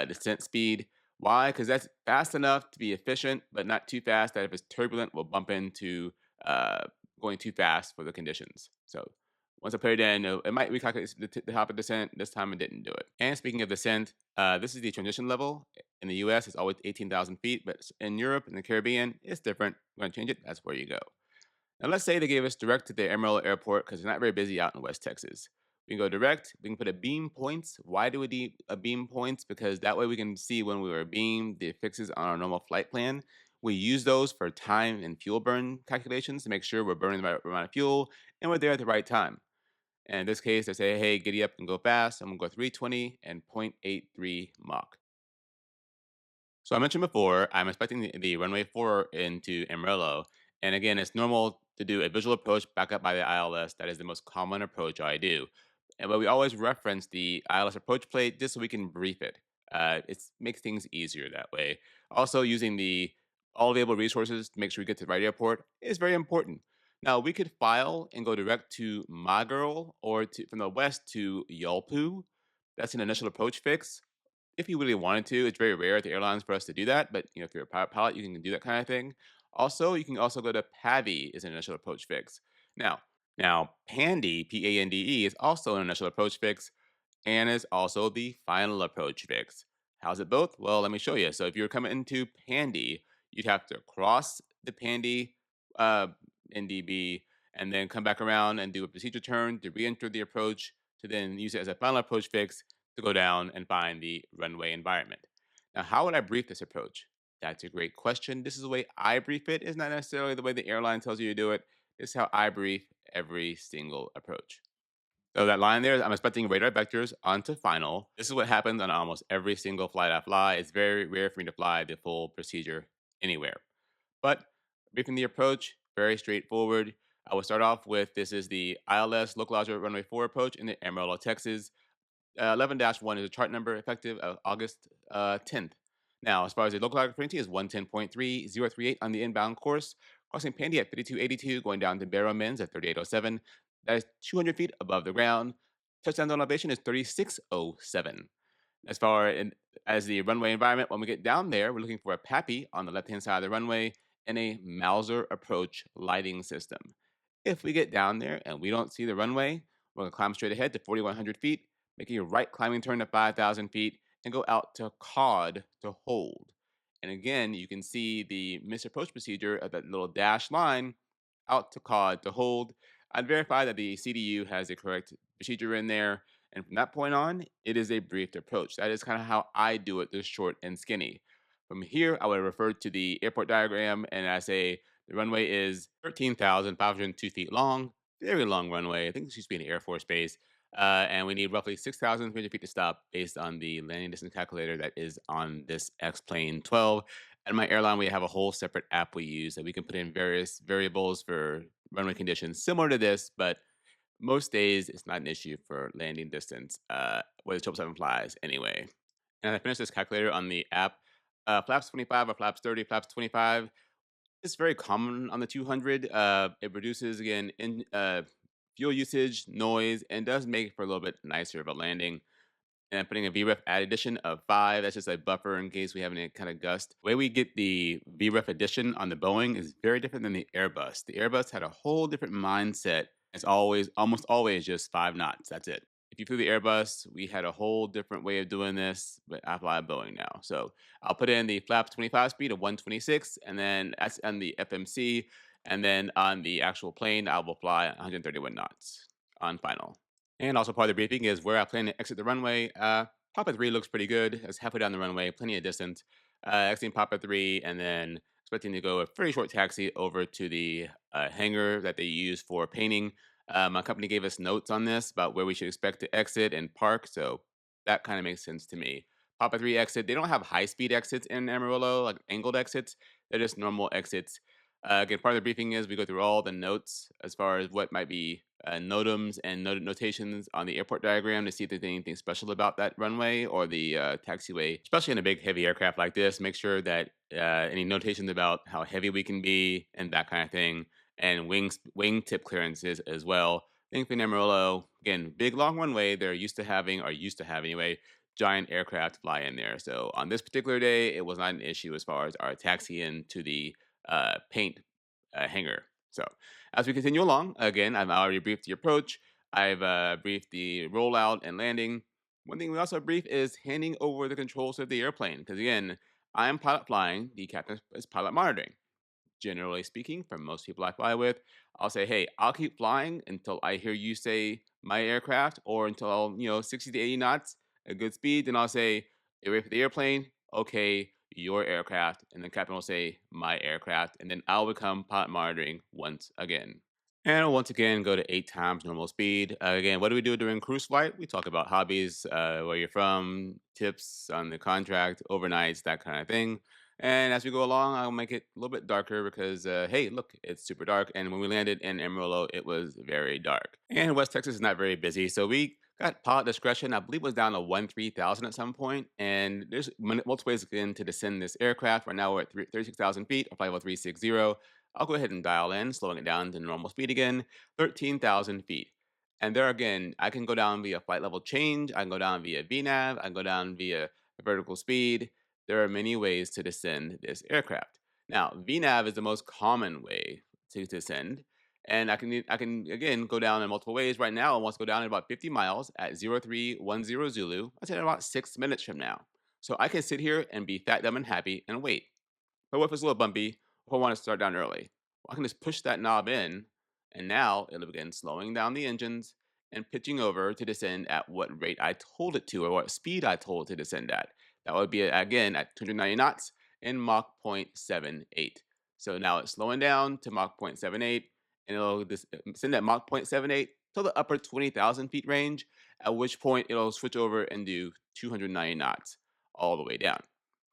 descent speed. Why? Because that's fast enough to be efficient, but not too fast that if it's turbulent, we'll bump into uh, going too fast for the conditions. So once I put it in, it might recalculate the top of descent. This time it didn't do it. And speaking of descent, this is the transition level. In the US, it's always 18,000 feet, but in Europe and the Caribbean, it's different. I'm going to change it. That's where you go. Now, let's say they gave us direct to the Amarillo Airport because it's not very busy out in West Texas. We can go direct. We can put a beam points. Why do we need a beam points? Because that way we can see when we were beamed the fixes on our normal flight plan. We use those for time and fuel burn calculations to make sure we're burning the right amount of fuel and we're there at the right time. And in this case, they say, hey, giddy up and go fast. I'm going to go 320 and 0.83 Mach. So I mentioned before, I'm expecting the runway 4 into Amarillo. And again, it's normal to do a visual approach back up by the ILS. That is the most common approach I do. But we always reference the ILS approach plate just so we can brief it. It makes things easier that way. Also, using the all available resources to make sure we get to the right airport is very important. Now, we could file and go direct to Magarl or from the west to Yalpu. That's an initial approach fix if you really wanted to. It's very rare at the airlines for us to do that, but if you're a pilot, you can do that kind of thing. Also, you can also go to PAVI is an initial approach fix. Now, PANDE, PANDE is also an initial approach fix and is also the final approach fix. How's it both? Well, let me show you. So if you're coming into PANDE, you'd have to cross the PANDE uh, NDB and then come back around and do a procedure turn to re-enter the approach to then use it as a final approach fix to go down and find the runway environment. Now, how would I brief this approach? That's a great question. This is the way I brief it. It's not necessarily the way the airline tells you to do it. This is how I brief every single approach. So that line there, I'm expecting radar vectors onto final. This is what happens on almost every single flight I fly. It's very rare for me to fly the full procedure anywhere. But briefing the approach, very straightforward. I will start off with this is the ILS localizer runway 4 approach in the Amarillo, Texas. 11-1 is a chart number effective August 10th. Now, as far as the local frequency is 110.3038 on the inbound course, crossing Pandy at 5282, going down to Barrow Mins at 3807. That is 200 feet above the ground. Touchdown elevation is 3607. As far as the runway environment, when we get down there, we're looking for a PAPI on the left-hand side of the runway and a Mauser approach lighting system. If we get down there and we don't see the runway, we're going to climb straight ahead to 4,100 feet, making a right climbing turn to 5,000 feet, and go out to COD to hold. And again, you can see the misapproach procedure of that little dash line out to COD to hold. I'd verify that the CDU has the correct procedure in there. And from that point on, it is a briefed approach. That is kind of how I do it, this short and skinny. From here, I would refer to the airport diagram and I say the runway is 13,502 feet long, very long runway. I think this used to be an Air Force base. And we need roughly 6,300 feet to stop based on the landing distance calculator that is on this X Plane 12. At my airline, we have a whole separate app we use that we can put in various variables for runway conditions similar to this, but most days it's not an issue for landing distance where the 777 flies anyway. And I finished this calculator on the app. Flaps 25 or flaps 30, flaps 25. It's very common on the 200. It reduces, again, fuel usage, noise, and does make it for a little bit nicer of a landing. And I'm putting a VREF add addition of 5. That's just a buffer in case we have any kind of gust. The way we get the VREF addition on the Boeing is very different than the Airbus. The Airbus had a whole different mindset. It's almost always just 5 knots. That's it. If you flew the Airbus, we had a whole different way of doing this, but I fly Boeing now. So I'll put in the flaps 25 speed of 126, and then that's on the FMC. And then on the actual plane, I will fly 131 knots on final. And also part of the briefing is where I plan to exit the runway. Papa 3 looks pretty good. It's halfway down the runway, plenty of distance. Exiting Papa 3 and then expecting to go a very short taxi over to the hangar that they use for painting. My company gave us notes on this about where we should expect to exit and park, so that kind of makes sense to me. Papa 3 exit, they don't have high-speed exits in Amarillo, like angled exits. They're just normal exits. Again, part of the briefing is we go through all the notes as far as what might be notams and notations on the airport diagram to see if there's anything special about that runway or the taxiway, especially in a big heavy aircraft like this. Make sure that any notations about how heavy we can be and that kind of thing, and wing tip clearances as well. Think in Amarillo, again, big long runway. They're used to having, or used to have anyway, giant aircraft fly in there. So on this particular day, it was not an issue as far as our taxi in to the paint hangar. So as we continue along, again, I've already briefed the approach. I've briefed the rollout and landing. One thing we also brief is handing over the controls of the airplane. Because again, I am pilot flying, the captain is pilot monitoring. Generally speaking, for most people I fly with, I'll say, hey, I'll keep flying until I hear you say my aircraft or until, 60 to 80 knots, a good speed. Then I'll say, you ready for the airplane? Okay, your aircraft. And the captain will say, my aircraft. And then I'll become pilot monitoring once again. And once again, go to 8 times normal speed. Again, what do we do during cruise flight? We talk about hobbies, where you're from, tips on the contract, overnights, that kind of thing. And as we go along, I'll make it a little bit darker because, hey, look, it's super dark. And when we landed in Amarillo, it was very dark. And West Texas is not very busy. So we got pilot discretion. I believe it was down to 1-3,000 at some point. And there's multiple ways again to descend this aircraft. Right now we're at 36,000 feet, or 50360. I'll go ahead and dial in, slowing it down to normal speed again, 13,000 feet. And there again, I can go down via flight level change. I can go down via VNAV. I can go down via vertical speed. There are many ways to descend this aircraft. Now, VNAV is the most common way to descend. And I can again go down in multiple ways. Right now, I want to go down at about 50 miles at 0310 Zulu. I said about 6 minutes from now. So I can sit here and be fat, dumb, and happy and wait. But what if it's a little bumpy? If I want to start down early, well, I can just push that knob in, and now it'll begin slowing down the engines and pitching over to descend at what rate I told it to, or what speed I told it to descend at. That would be, again, at 290 knots in Mach 0.78. So now it's slowing down to Mach 0.78, and it'll descend at Mach 0.78 till the upper 20,000 feet range, at which point it'll switch over and do 290 knots all the way down.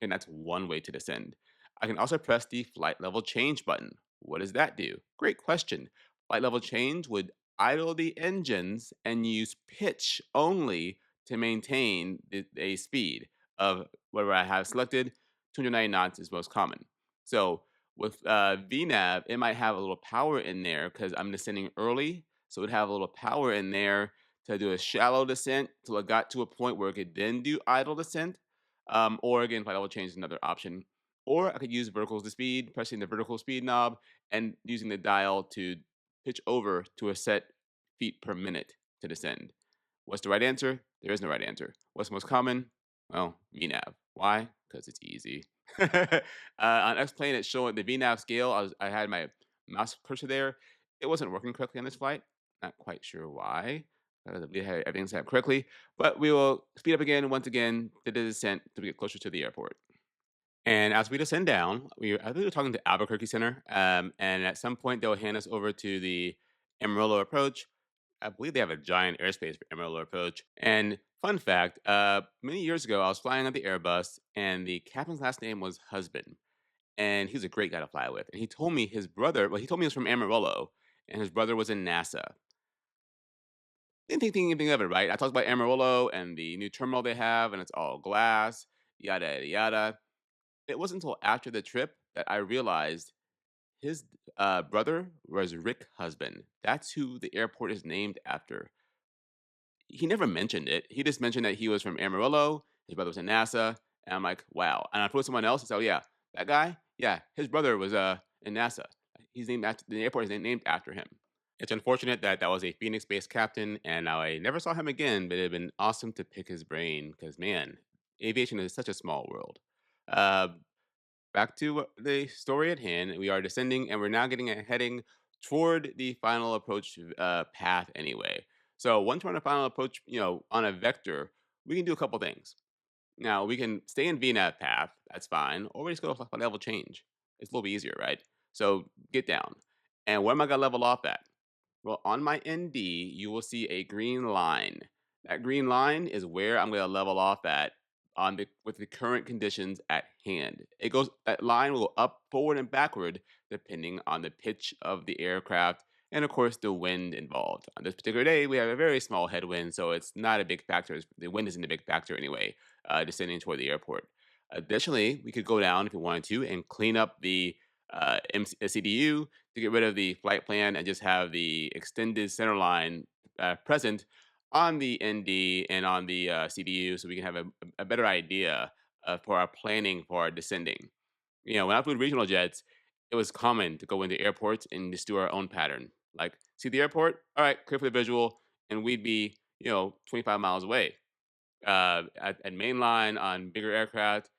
And that's one way to descend. I can also press the flight level change button. What does that do? Great question. Flight level change would idle the engines and use pitch only to maintain a speed of whatever I have selected. 290 knots is most common. So with VNAV, it might have a little power in there because I'm descending early. So it would have a little power in there to do a shallow descent till it got to a point where it could then do idle descent. Or again, flight level change is another option. Or I could use vertical to speed, pressing the vertical speed knob and using the dial to pitch over to a set feet per minute to descend. What's the right answer? There is no right answer. What's most common? Well, VNAV. Why? Because it's easy. On X-Plane, it's showing the VNAV scale. I had my mouse cursor there. It wasn't working correctly on this flight. Not quite sure why. We had everything set up correctly. But we will speed up again, once again, to the descent to get closer to the airport. And as we descend down, I think we were talking to Albuquerque Center, and at some point they'll hand us over to the Amarillo approach. I believe they have a giant airspace for Amarillo approach. And fun fact, many years ago, I was flying on the Airbus, and the captain's last name was Husband, and he was a great guy to fly with. And he told me his brother, well, he told me he was from Amarillo, and his brother was in NASA. Didn't think anything of it, right? I talked about Amarillo and the new terminal they have, and it's all glass, yada yada yada. It wasn't until after the trip that I realized his brother was Rick Husband. That's who the airport is named after. He never mentioned it. He just mentioned that he was from Amarillo. His brother was in NASA, and I'm like, wow. And I told someone else, and said, oh yeah, that guy, yeah, his brother was in NASA. He's named after the airport is named after him. It's unfortunate that that was a Phoenix-based captain, and I never saw him again. But it'd been awesome to pick his brain because man, aviation is such a small world. Uh, Back to the story at hand. We are descending, and we're now getting a heading toward the final approach path anyway. So once we're on a final approach, on a vector, we can do a couple things. Now we can stay in VNAV path, that's fine, or we just go to level change. It's a little bit easier, right? So get down. And where am I gonna level off at? Well, on my ND, you will see a green line. That green line is where I'm going to level off at with the current conditions at hand. That line will go up, forward, and backward depending on the pitch of the aircraft and of course the wind involved. On this particular day, we have a very small headwind, so it's not a big factor. The wind isn't a big factor anyway, descending toward the airport. Additionally, we could go down if we wanted to and clean up the CDU to get rid of the flight plan and just have the extended center line present on the ND and on the CDU so we can have a better idea for our planning for our descending. When I flew regional jets, it was common to go into airports and just do our own pattern. Like, see the airport? All right, clear for the visual, and we'd be, 25 miles away. At mainline on bigger aircraft,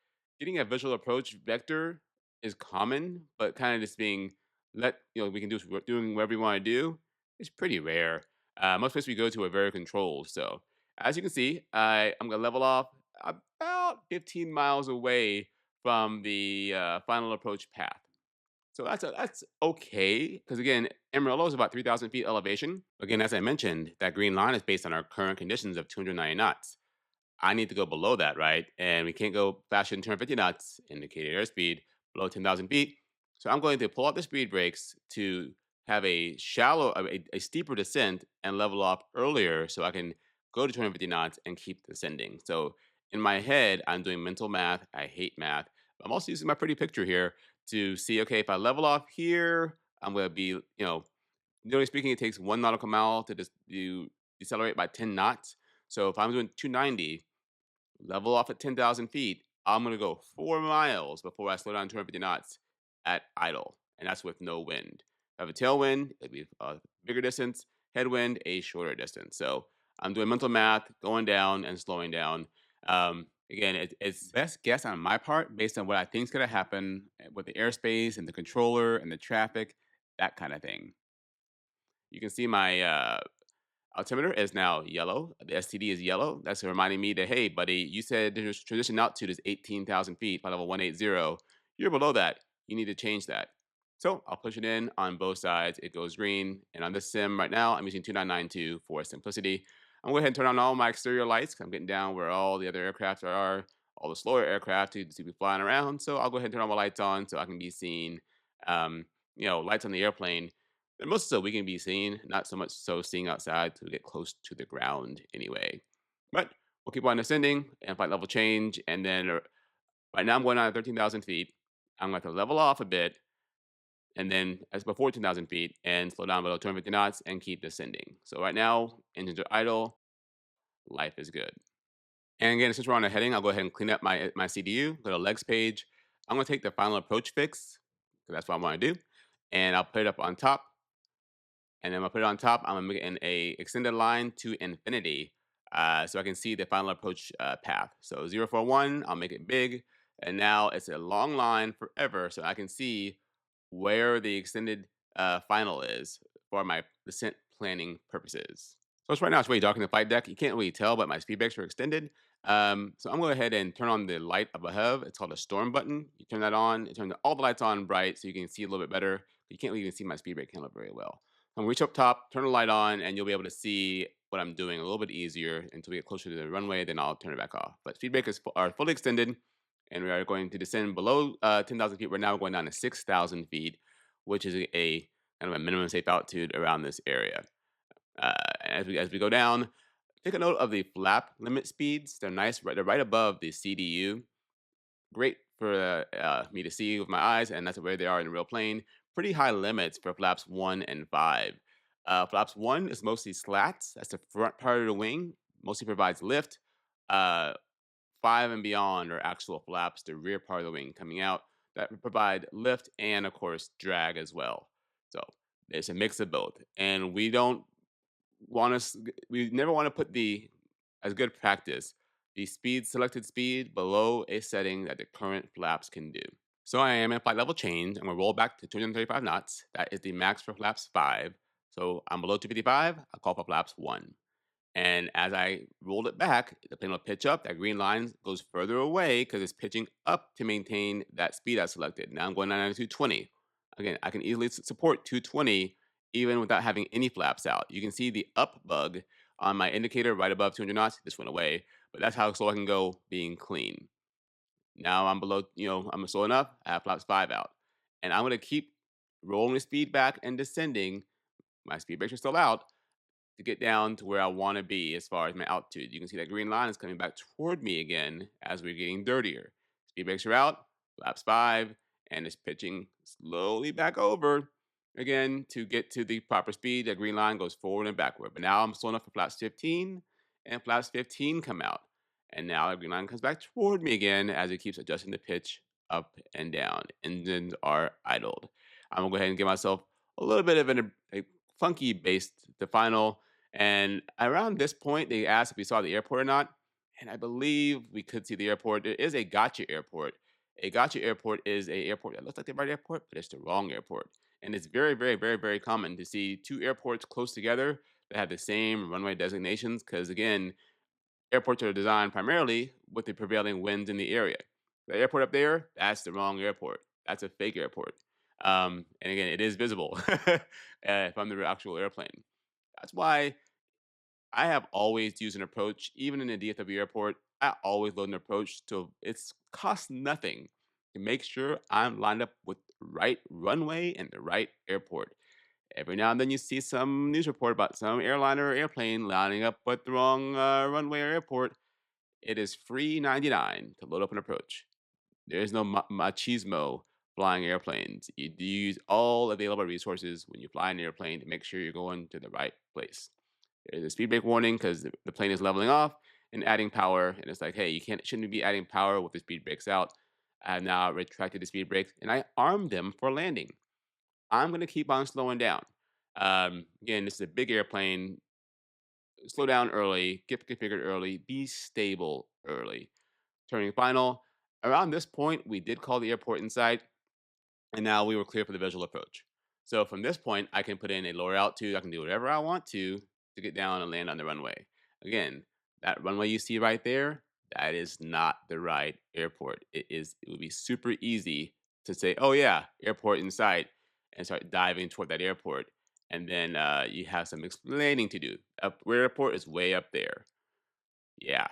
getting a visual approach vector is common, but kind of just being we can doing whatever we want to do is pretty rare. Most places we go to are very controlled. So as you can see, I'm gonna level off about 15 miles away from the final approach path. So that's okay because again, Amarillo is about 3,000 feet elevation. Again, as I mentioned, that green line is based on our current conditions of 290 knots. I need to go below that, right? And we can't go faster than 250 knots, indicated airspeed, below 10,000 feet. So I'm going to pull out the speed brakes to have a steeper descent and level off earlier so I can go to 250 knots and keep descending. So in my head, I'm doing mental math. I hate math. I'm also using my pretty picture here to see, okay, if I level off here, I'm going to be, generally speaking, it takes 1 nautical mile to just decelerate by 10 knots. So if I'm doing 290, level off at 10,000 feet, I'm going to go 4 miles before I slow down 250 knots at idle. And that's with no wind. If I have a tailwind, it'd be a bigger distance, headwind, a shorter distance. So I'm doing mental math, going down and slowing down. Again, it's best guess on my part based on what I think is going to happen with the airspace and the controller and the traffic, that kind of thing. You can see my altimeter is now yellow. The STD is yellow. That's reminding me that, hey, buddy, you said there's transition altitude is 18,000 feet, flight level 180. You're below that. You need to change that. So I'll push it in on both sides. It goes green. And on this sim right now, I'm using 2992 for simplicity. I'm going to go ahead and turn on all my exterior lights. 'Cause I'm getting down where all the other aircraft are, all the slower aircraft to be flying around. So I'll go ahead and turn all my lights on so I can be seen. Um, Lights on the airplane. And most so we can be seen, not so much so seeing outside to get close to the ground anyway. But we'll keep on ascending and flight level change. And then right now I'm going on at 13,000 feet. I'm going to level off a bit and then as before 10,000 feet and slow down below 250 knots and keep descending. So right now, engines are idle, life is good. And again, since we're on a heading, I'll go ahead and clean up my CDU, go to legs page. I'm gonna take the final approach fix, because that's what I wanna do, and I'll put it up on top. And then I'll put it on top, I'm gonna make it in a extended line to infinity, so I can see the final approach path. So 041, I'll make it big, and now it's a long line forever, so I can see where the extended final is for my descent planning purposes. So right now it's really dark in the flight deck. You can't really tell, but my speed brakes are extended. So I'm going to go ahead and turn on the light up above. It's called a storm button. You turn that on. It turns all the lights on bright so you can see a little bit better. You can't really even see my speed brake handle very well. I'm going to reach up top, turn the light on, and you'll be able to see what I'm doing a little bit easier until we get closer to the runway. Then I'll turn it back off. But speed brakes are fully extended, and we are going to descend below 10,000 feet. We're now going down to 6,000 feet, which is a kind of a minimum safe altitude around this area. As we go down, take a note of the flap limit speeds. They're nice. They're right above the CDU. Great for me to see with my eyes, and that's where they are in the real plane. Pretty high limits for flaps 1 and 5. Flaps 1 is mostly slats. That's the front part of the wing. Mostly provides lift. 5 and beyond are actual flaps, the rear part of the wing coming out that provide lift and, of course, drag as well. So it's a mix of both. And we never want to put as good practice, the selected speed below a setting that the current flaps can do. So I am in flight level change. I'm going to roll back to 235 knots. That is the max for flaps 5. So I'm below 255. I'll call for flaps 1. And as I rolled it back, the plane will pitch up. That green line goes further away because it's pitching up to maintain that speed I selected. Now I'm going down to 220. Again, I can easily support 220 even without having any flaps out. You can see the up bug on my indicator right above 200 knots. This went away, but that's how slow I can go being clean. Now I'm below, I'm slow enough. I have flaps 5 out. And I'm going to keep rolling the speed back and descending. My speed brakes are still out to get down to where I want to be as far as my altitude. You can see that green line is coming back toward me again as we're getting dirtier. Speed brakes are out, flaps 5, and it's pitching slowly back over again to get to the proper speed. That green line goes forward and backward. But now I'm slow enough for flaps 15, and flaps 15 come out. And now the green line comes back toward me again as it keeps adjusting the pitch up and down. Engines are idled. I'm going to go ahead and give myself a little bit of a funky base to final. And around this point, they asked if we saw the airport or not. And I believe we could see the airport. There is a gotcha airport. A gotcha airport is a airport that looks like the right airport, but it's the wrong airport. And it's very, very, very, very common to see two airports close together that have the same runway designations. Because again, airports are designed primarily with the prevailing winds in the area. The airport up there, that's the wrong airport. That's a fake airport. And again, it is visible from the actual airplane. That's why I have always used an approach, even in a DFW airport. I always load an approach so it's cost nothing to make sure I'm lined up with the right runway and the right airport. Every now and then you see some news report about some airline or airplane lining up with the wrong runway or airport. It is free 99 to load up an approach. There is no machismo flying airplanes. You use all available resources when you fly an airplane to make sure you're going to the right place. There's a speed brake warning because the plane is leveling off and adding power. And it's like, hey, shouldn't be adding power with the speed brakes out. I have now retracted the speed brakes and I armed them for landing. I'm going to keep on slowing down. Again, this is a big airplane. Slow down early, get configured early, be stable early. Turning final. Around this point, we did call the airport in sight, and now we were clear for the visual approach. So from this point, I can put in a lower altitude. I can do whatever I want to get down and land on the runway. Again, that runway you see right there, that is not the right airport. It would be super easy to say, oh yeah, airport in sight. and start diving toward that airport. And then you have some explaining to do. Airport is way up there. Yeah.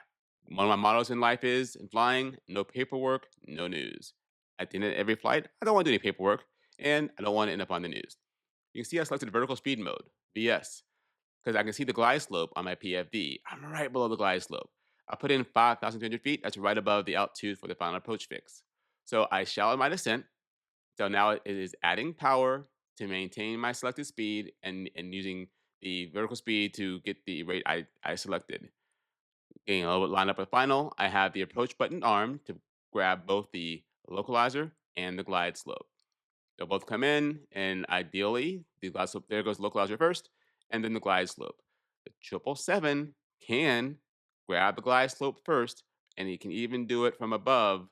One of my mottos in life is in flying, no paperwork, no news. At the end of every flight, I don't want to do any paperwork, and I don't want to end up on the news. You can see I selected vertical speed mode, VS, because I can see the glide slope on my PFD. I'm right below the glide slope. I put in 5,200 feet. That's right above the altitude for the final approach fix. So I shallowed my descent. So now it is adding power to maintain my selected speed and using the vertical speed to get the rate I selected. Getting a little bit lined up with final, I have the approach button armed to grab both the localizer and the glide slope. They'll both come in, and ideally, the glide slope, there goes the localizer first, and then the glide slope. The 777 can grab the glide slope first, and you can even do it from above,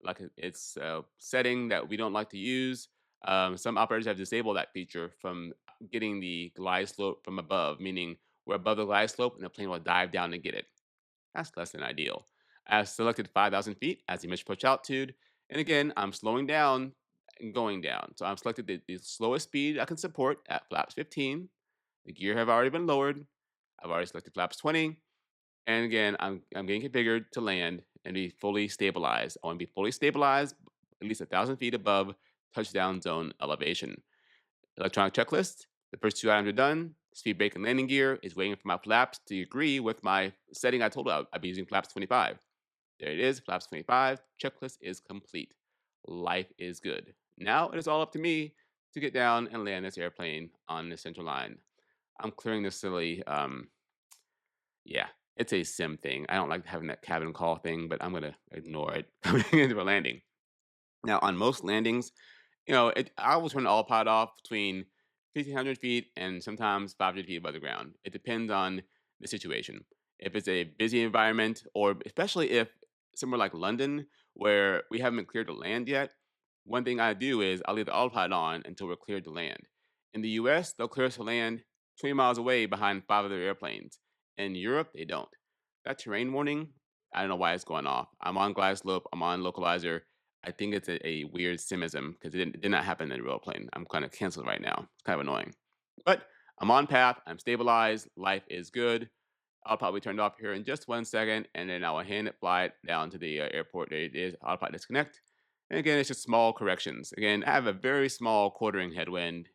like it's a setting that we don't like to use. Some operators have disabled that feature from getting the glide slope from above, meaning we're above the glide slope and the plane will dive down to get it. That's less than ideal. I have selected 5,000 feet as the initial approach altitude, and again, I'm slowing down and going down. So I've selected the slowest speed I can support at flaps 15. The gear have already been lowered. I've already selected flaps 20. And again, I'm getting configured to land and be fully stabilized. I want to be fully stabilized at least 1,000 feet above touchdown zone elevation. Electronic checklist. The first two items are done. Speed brake and landing gear is waiting for my flaps to agree with my setting I told you I'd be using flaps 25. There it is, flaps 25. Checklist is complete. Life is good. Now it is all up to me to get down and land this airplane on the central line. I'm clearing this silly, yeah, it's a sim thing. I don't like having that cabin call thing, but I'm going to ignore it coming into a landing. Now, on most landings, I will turn the autopilot off between 1,500 feet and sometimes 500 feet above the ground. It depends on the situation. If it's a busy environment, or especially if somewhere like London, where we haven't been cleared to land yet, one thing I do is I'll leave the autopilot on until we're cleared to land. In the US, they'll clear us to land 20 miles away behind 5 other airplanes. In Europe, they don't. That terrain warning, I don't know why it's going off. I'm on glide slope, I'm on localizer. I think it's a weird simism because it did not happen in a real plane. I'm kind of canceled right now. It's kind of annoying. But I'm on path. I'm stabilized. Life is good. I'll probably turn it off here in just 1 second, and then I will hand it fly it down to the airport. There it is. Autopilot disconnect. And again, it's just small corrections. Again, I have a very small quartering headwind,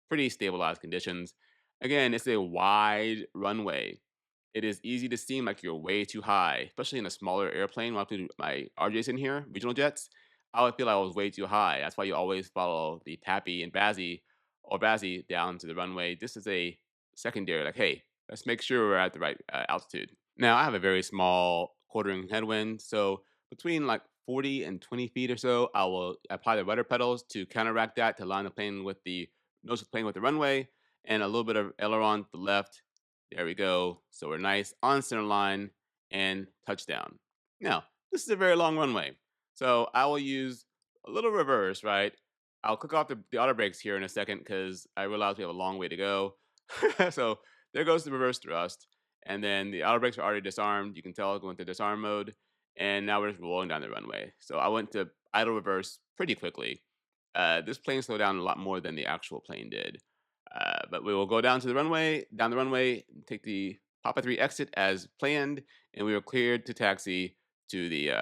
pretty stabilized conditions. Again, it's a wide runway. It is easy to seem like you're way too high, especially in a smaller airplane. When I do my RJs in here, regional jets, I would feel like I was way too high. That's why you always follow the Pappy and Bazzy down to the runway. This is a secondary, like, hey, let's make sure we're at the right altitude. Now, I have a very small quartering headwind, so between like 40 and 20 feet or so, I will apply the rudder pedals to counteract that to line the plane with the nose of the plane with the runway, and a little bit of aileron to the left. There we go. So we're nice on center line and touchdown. Now, this is a very long runway, so I will use a little reverse, right? I'll click off the auto brakes here in a second because I realize we have a long way to go. So there goes the reverse thrust. And then the auto brakes are already disarmed. You can tell going to disarm mode. And now we're just rolling down the runway. So I went to idle reverse pretty quickly. This plane slowed down a lot more than the actual plane did. But we will go down the runway, take the Papa 3 exit as planned, and we were cleared to taxi to the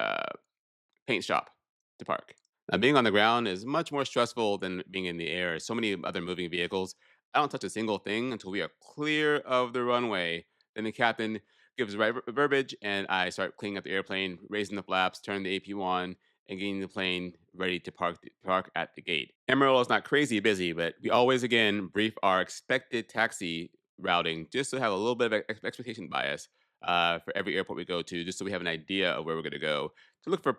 paint shop to park. Now, being on the ground is much more stressful than being in the air. So many other moving vehicles. I don't touch a single thing until we are clear of the runway. Then the captain gives verbiage, and I start cleaning up the airplane, raising the flaps, turning the AP on, and getting the plane ready to park at the gate. Amarillo is not crazy busy, but we always, again, brief our expected taxi routing just to have a little bit of expectation bias for every airport we go to, just so we have an idea of where we're going to go. To look for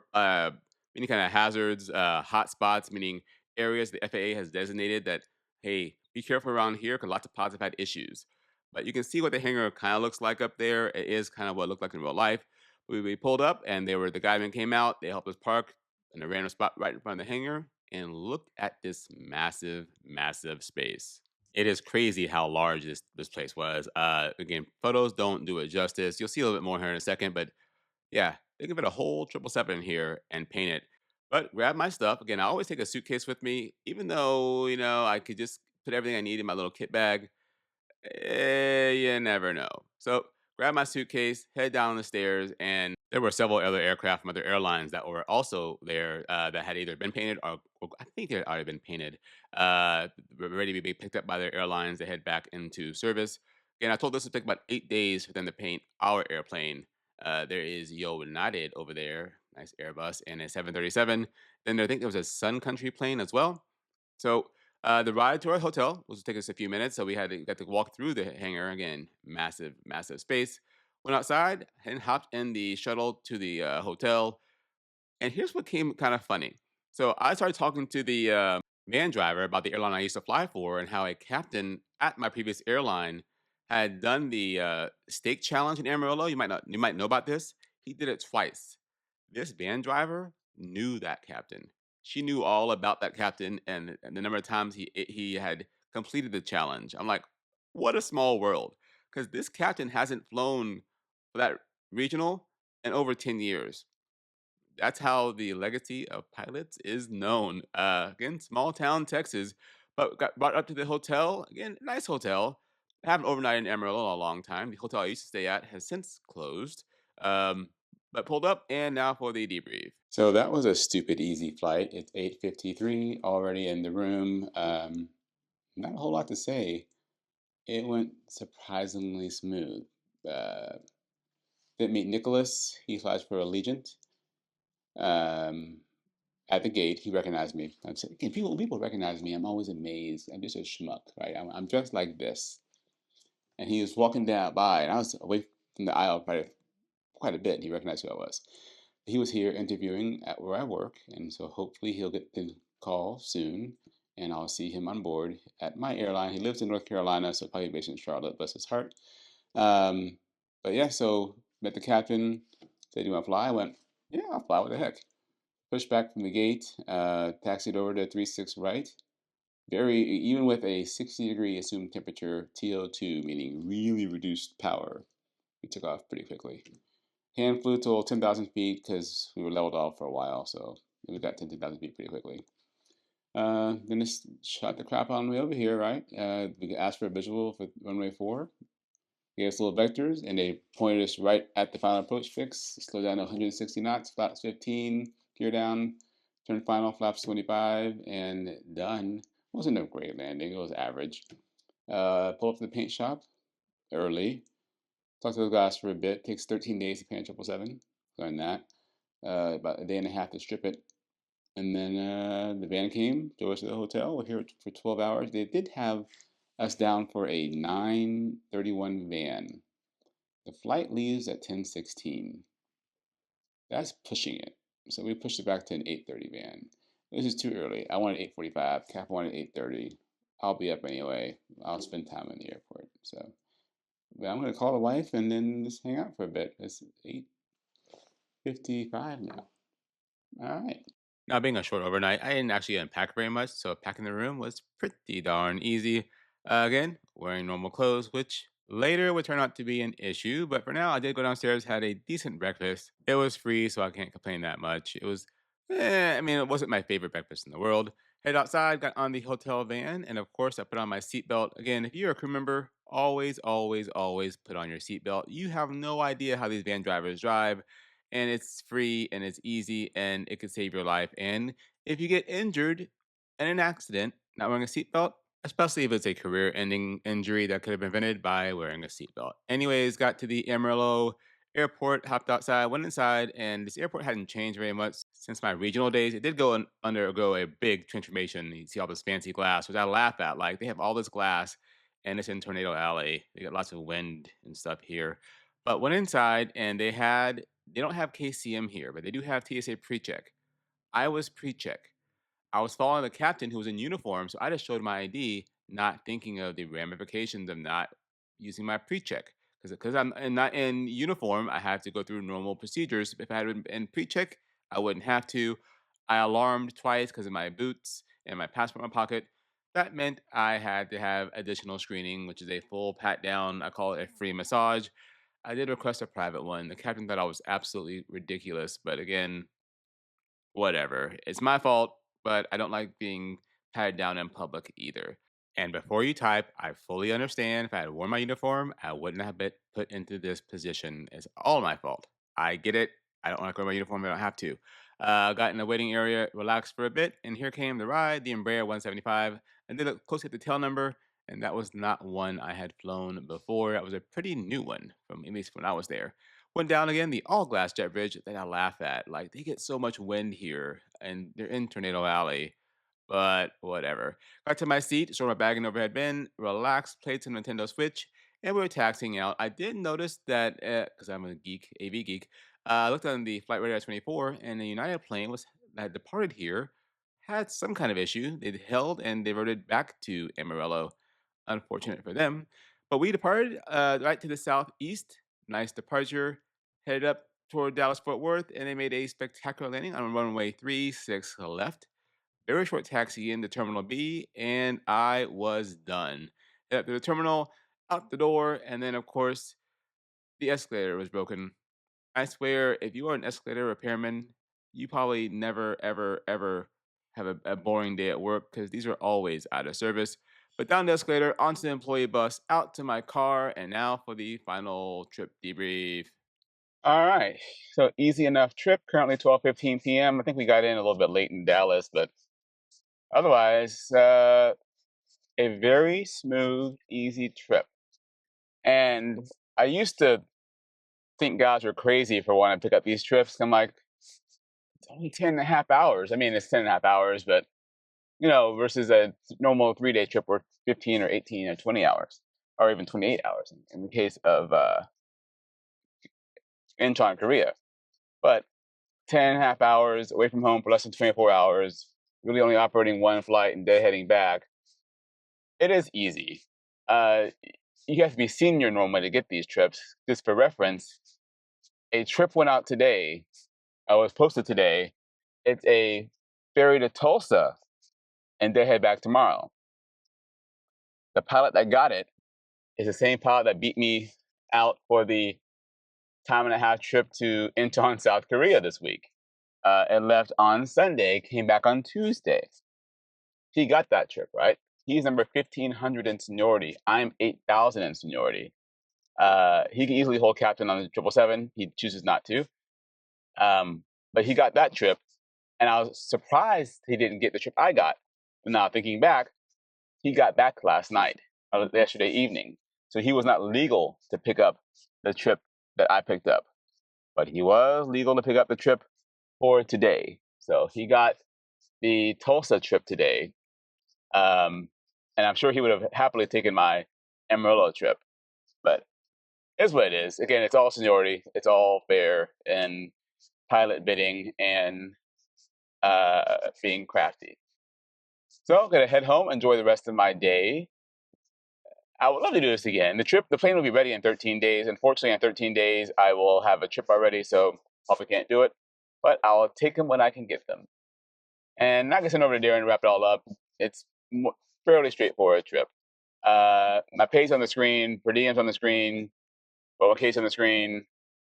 any kind of hazards, hot spots, meaning areas the FAA has designated that, hey, be careful around here because lots of pods have had issues. But you can see what the hangar kind of looks like up there. It is kind of what it looked like in real life. We pulled up, and the guyman came out. They helped us park in a random spot right in front of the hangar. And look at this massive, massive space. It is crazy how large this place was. Again, photos don't do it justice. You'll see a little bit more here in a second, but yeah, they give it a whole 777 in here and paint it. But grab my stuff. Again, I always take a suitcase with me, even though, I could just put everything I need in my little kit bag. You never know. So grab my suitcase, head down the stairs, and there were several other aircraft from other airlines that were also there that had either been painted or I think they had already been painted, ready to be picked up by their airlines to head back into service. Again, I told this would take about 8 days for them to paint our airplane. There is United over there, nice Airbus, and a 737. Then I think there was a Sun Country plane as well. So the ride to our hotel was take us a few minutes, so we got to walk through the hangar again, massive, massive space. Went outside and hopped in the shuttle to the hotel. And here's what came kind of funny. So I started talking to the van driver about the airline I used to fly for and how a captain at my previous airline had done the steak challenge in Amarillo. You might know about this. He did it twice. This van driver knew that captain. She knew all about that captain and the number of times he had completed the challenge. I'm like, what a small world. Because this captain hasn't flown for that regional in over 10 years. That's how the legacy of pilots is known. Again, small town Texas, but got brought up to the hotel. Again, nice hotel. I haven't overnighted in Amarillo a long time. The hotel I used to stay at has since closed. Um, but pulled up and now for the debrief. So that was a stupid easy flight. It's 8:53 already in the room. Not a whole lot to say. It went surprisingly smooth. Uh, didn't meet Nicholas. He flies for Allegiant. Um, at the gate, he recognized me. I'm saying, people recognize me. I'm always amazed. I'm just a schmuck, right? I'm dressed like this. And he was walking down by, and I was away from the aisle quite a bit. And he recognized who I was. He was here interviewing at where I work, and so hopefully he'll get the call soon, and I'll see him on board at my airline. He lives in North Carolina, so probably based in Charlotte. Bless his heart. Um, but yeah, so met the captain. Said, "Do you want to fly?" I went, "Yeah, I'll fly. What the heck?" Pushed back from the gate, taxied over to 36 right. Even with a 60-degree assumed temperature, TO2, meaning really reduced power, we took off pretty quickly. Hand flew till 10,000 feet because we were leveled off for a while, so we got 10,000 feet pretty quickly. Then just shot the crap on the way over here, right? We asked for a visual for runway 4. Gave us little vectors, and they pointed us right at the final approach fix. Slow down to 160 knots, flaps 15, gear down, turn final, flaps 25, and done. Wasn't a great landing, it was average. Pull up to the paint shop early. Talk to those guys for a bit. Takes 13 days to paint 777. Learned that. About a day and a half to strip it. And then the van came, drove us to the hotel. We're here for 12 hours. They did have us down for a 9:31 van. The flight leaves at 10:16. That's pushing it. So we pushed it back to an 8:30 van. This is too early. I wanted 8:45. Cap wanted 8:30. I'll be up anyway. I'll spend time in the airport. So but I'm gonna call the wife and then just hang out for a bit. It's 8:55 now. All right. Now, being a short overnight, I didn't actually unpack very much, so packing the room was pretty darn easy. Again, wearing normal clothes, which later would turn out to be an issue, but for now, I did go downstairs, had a decent breakfast. It was free, so I can't complain that much. It wasn't my favorite breakfast in the world. Head outside, got on the hotel van, and of course, I put on my seatbelt. Again, if you're a crew member, always, always, always put on your seatbelt. You have no idea how these van drivers drive, and it's free and it's easy and it could save your life. And if you get injured in an accident, not wearing a seatbelt, especially if it's a career ending injury that could have been prevented by wearing a seatbelt. Anyways, got to the Amarillo airport, hopped outside, went inside, and this airport hadn't changed very much since my regional days. It did undergo a big transformation. You see all this fancy glass, which I laugh at. Like, they have all this glass and it's in Tornado Alley. They got lots of wind and stuff here. But went inside and they don't have KCM here, but they do have TSA pre-check. I was pre-check. I was following the captain who was in uniform, so I just showed my ID, not thinking of the ramifications of not using my pre-check. Because not in uniform, I have to go through normal procedures. If I had been in pre-check, I wouldn't have to. I alarmed twice because of my boots and my passport in my pocket. That meant I had to have additional screening, which is a full pat down. I call it a free massage. I did request a private one. The captain thought I was absolutely ridiculous, but again, Whatever. It's my fault, but I don't like being patted down in public either. And before you type, I fully understand if I had worn my uniform, I wouldn't have been put into this position. It's all my fault. I get it. I don't want to wear my uniform. I don't have to. Got in the waiting area, relaxed for a bit, and here came the ride, the Embraer 175. And did look close at the tail number, and that was not one I had flown before. That was a pretty new one, from at least when I was there. Went down again, the all glass jet bridge that I laugh at. Like, they get so much wind here, and they're in Tornado Alley, but whatever. Got to my seat, stored my bag in the overhead bin, relaxed, played some Nintendo Switch, and we were taxiing out. I did notice that, because I'm a geek, AV geek, I looked on the flight radar 24, and the United plane was that had departed here had some kind of issue. They'd held and diverted back to Amarillo. Unfortunate for them. But we departed right to the southeast. Nice departure. Headed up toward Dallas Fort Worth, and they made a spectacular landing on runway 36 left. Very short taxi in to Terminal B, and I was done. Head up to the terminal, out the door, and then, of course, the escalator was broken. I swear, if you are an escalator repairman, you probably never, ever, ever have a boring day at work because these are always out of service. But down the escalator, onto the employee bus, out to my car, and now for the final trip debrief. All right. So easy enough trip. Currently 12:15 p.m. I think we got in a little bit late in Dallas, but otherwise, a very smooth, easy trip. And I used to think guys were crazy for wanting to pick up these trips. I'm like, it's only 10 and a half hours. I mean, it's 10 and a half hours, but versus a normal 3-day trip where 15 or 18 or 20 hours, or even 28 hours in the case of Incheon, Korea. But 10 and a half hours away from home for less than 24 hours, really only operating one flight and deadheading back. It is easy. Uh, you have to be senior normally to get these trips. Just for reference, a trip went out today. I was posted today. It's a ferry to Tulsa and deadhead back tomorrow. The pilot that got it is the same pilot that beat me out for the time and a half trip to Incheon, South Korea this week. It left on Sunday, came back on Tuesday. He got that trip, right? He's number 1,500 in seniority. I'm 8,000 in seniority. He can easily hold captain on the 777. He chooses not to. But he got that trip, and I was surprised he didn't get the trip I got. But now thinking back, he got back last night, yesterday evening. So he was not legal to pick up the trip that I picked up. But he was legal to pick up the trip for today. So he got the Tulsa trip today. And I'm sure he would have happily taken my Amarillo trip. But it's what it is. Again, it's all seniority. It's all fair and pilot bidding and being crafty. So I'm going to head home, enjoy the rest of my day. I would love to do this again. The plane will be ready in 13 days. Unfortunately, in 13 days, I will have a trip already, so probably can't do it. But I'll take them when I can get them. And I can send over to Darren and wrap it all up. It's fairly straightforward trip. My pay's on the screen, per diem's on the screen, case on the screen.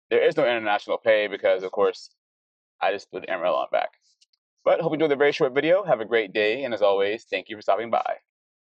There is no international pay because, of course, I just put Amarillo on back. But hope you enjoyed the very short video. Have a great day. And as always, thank you for stopping by.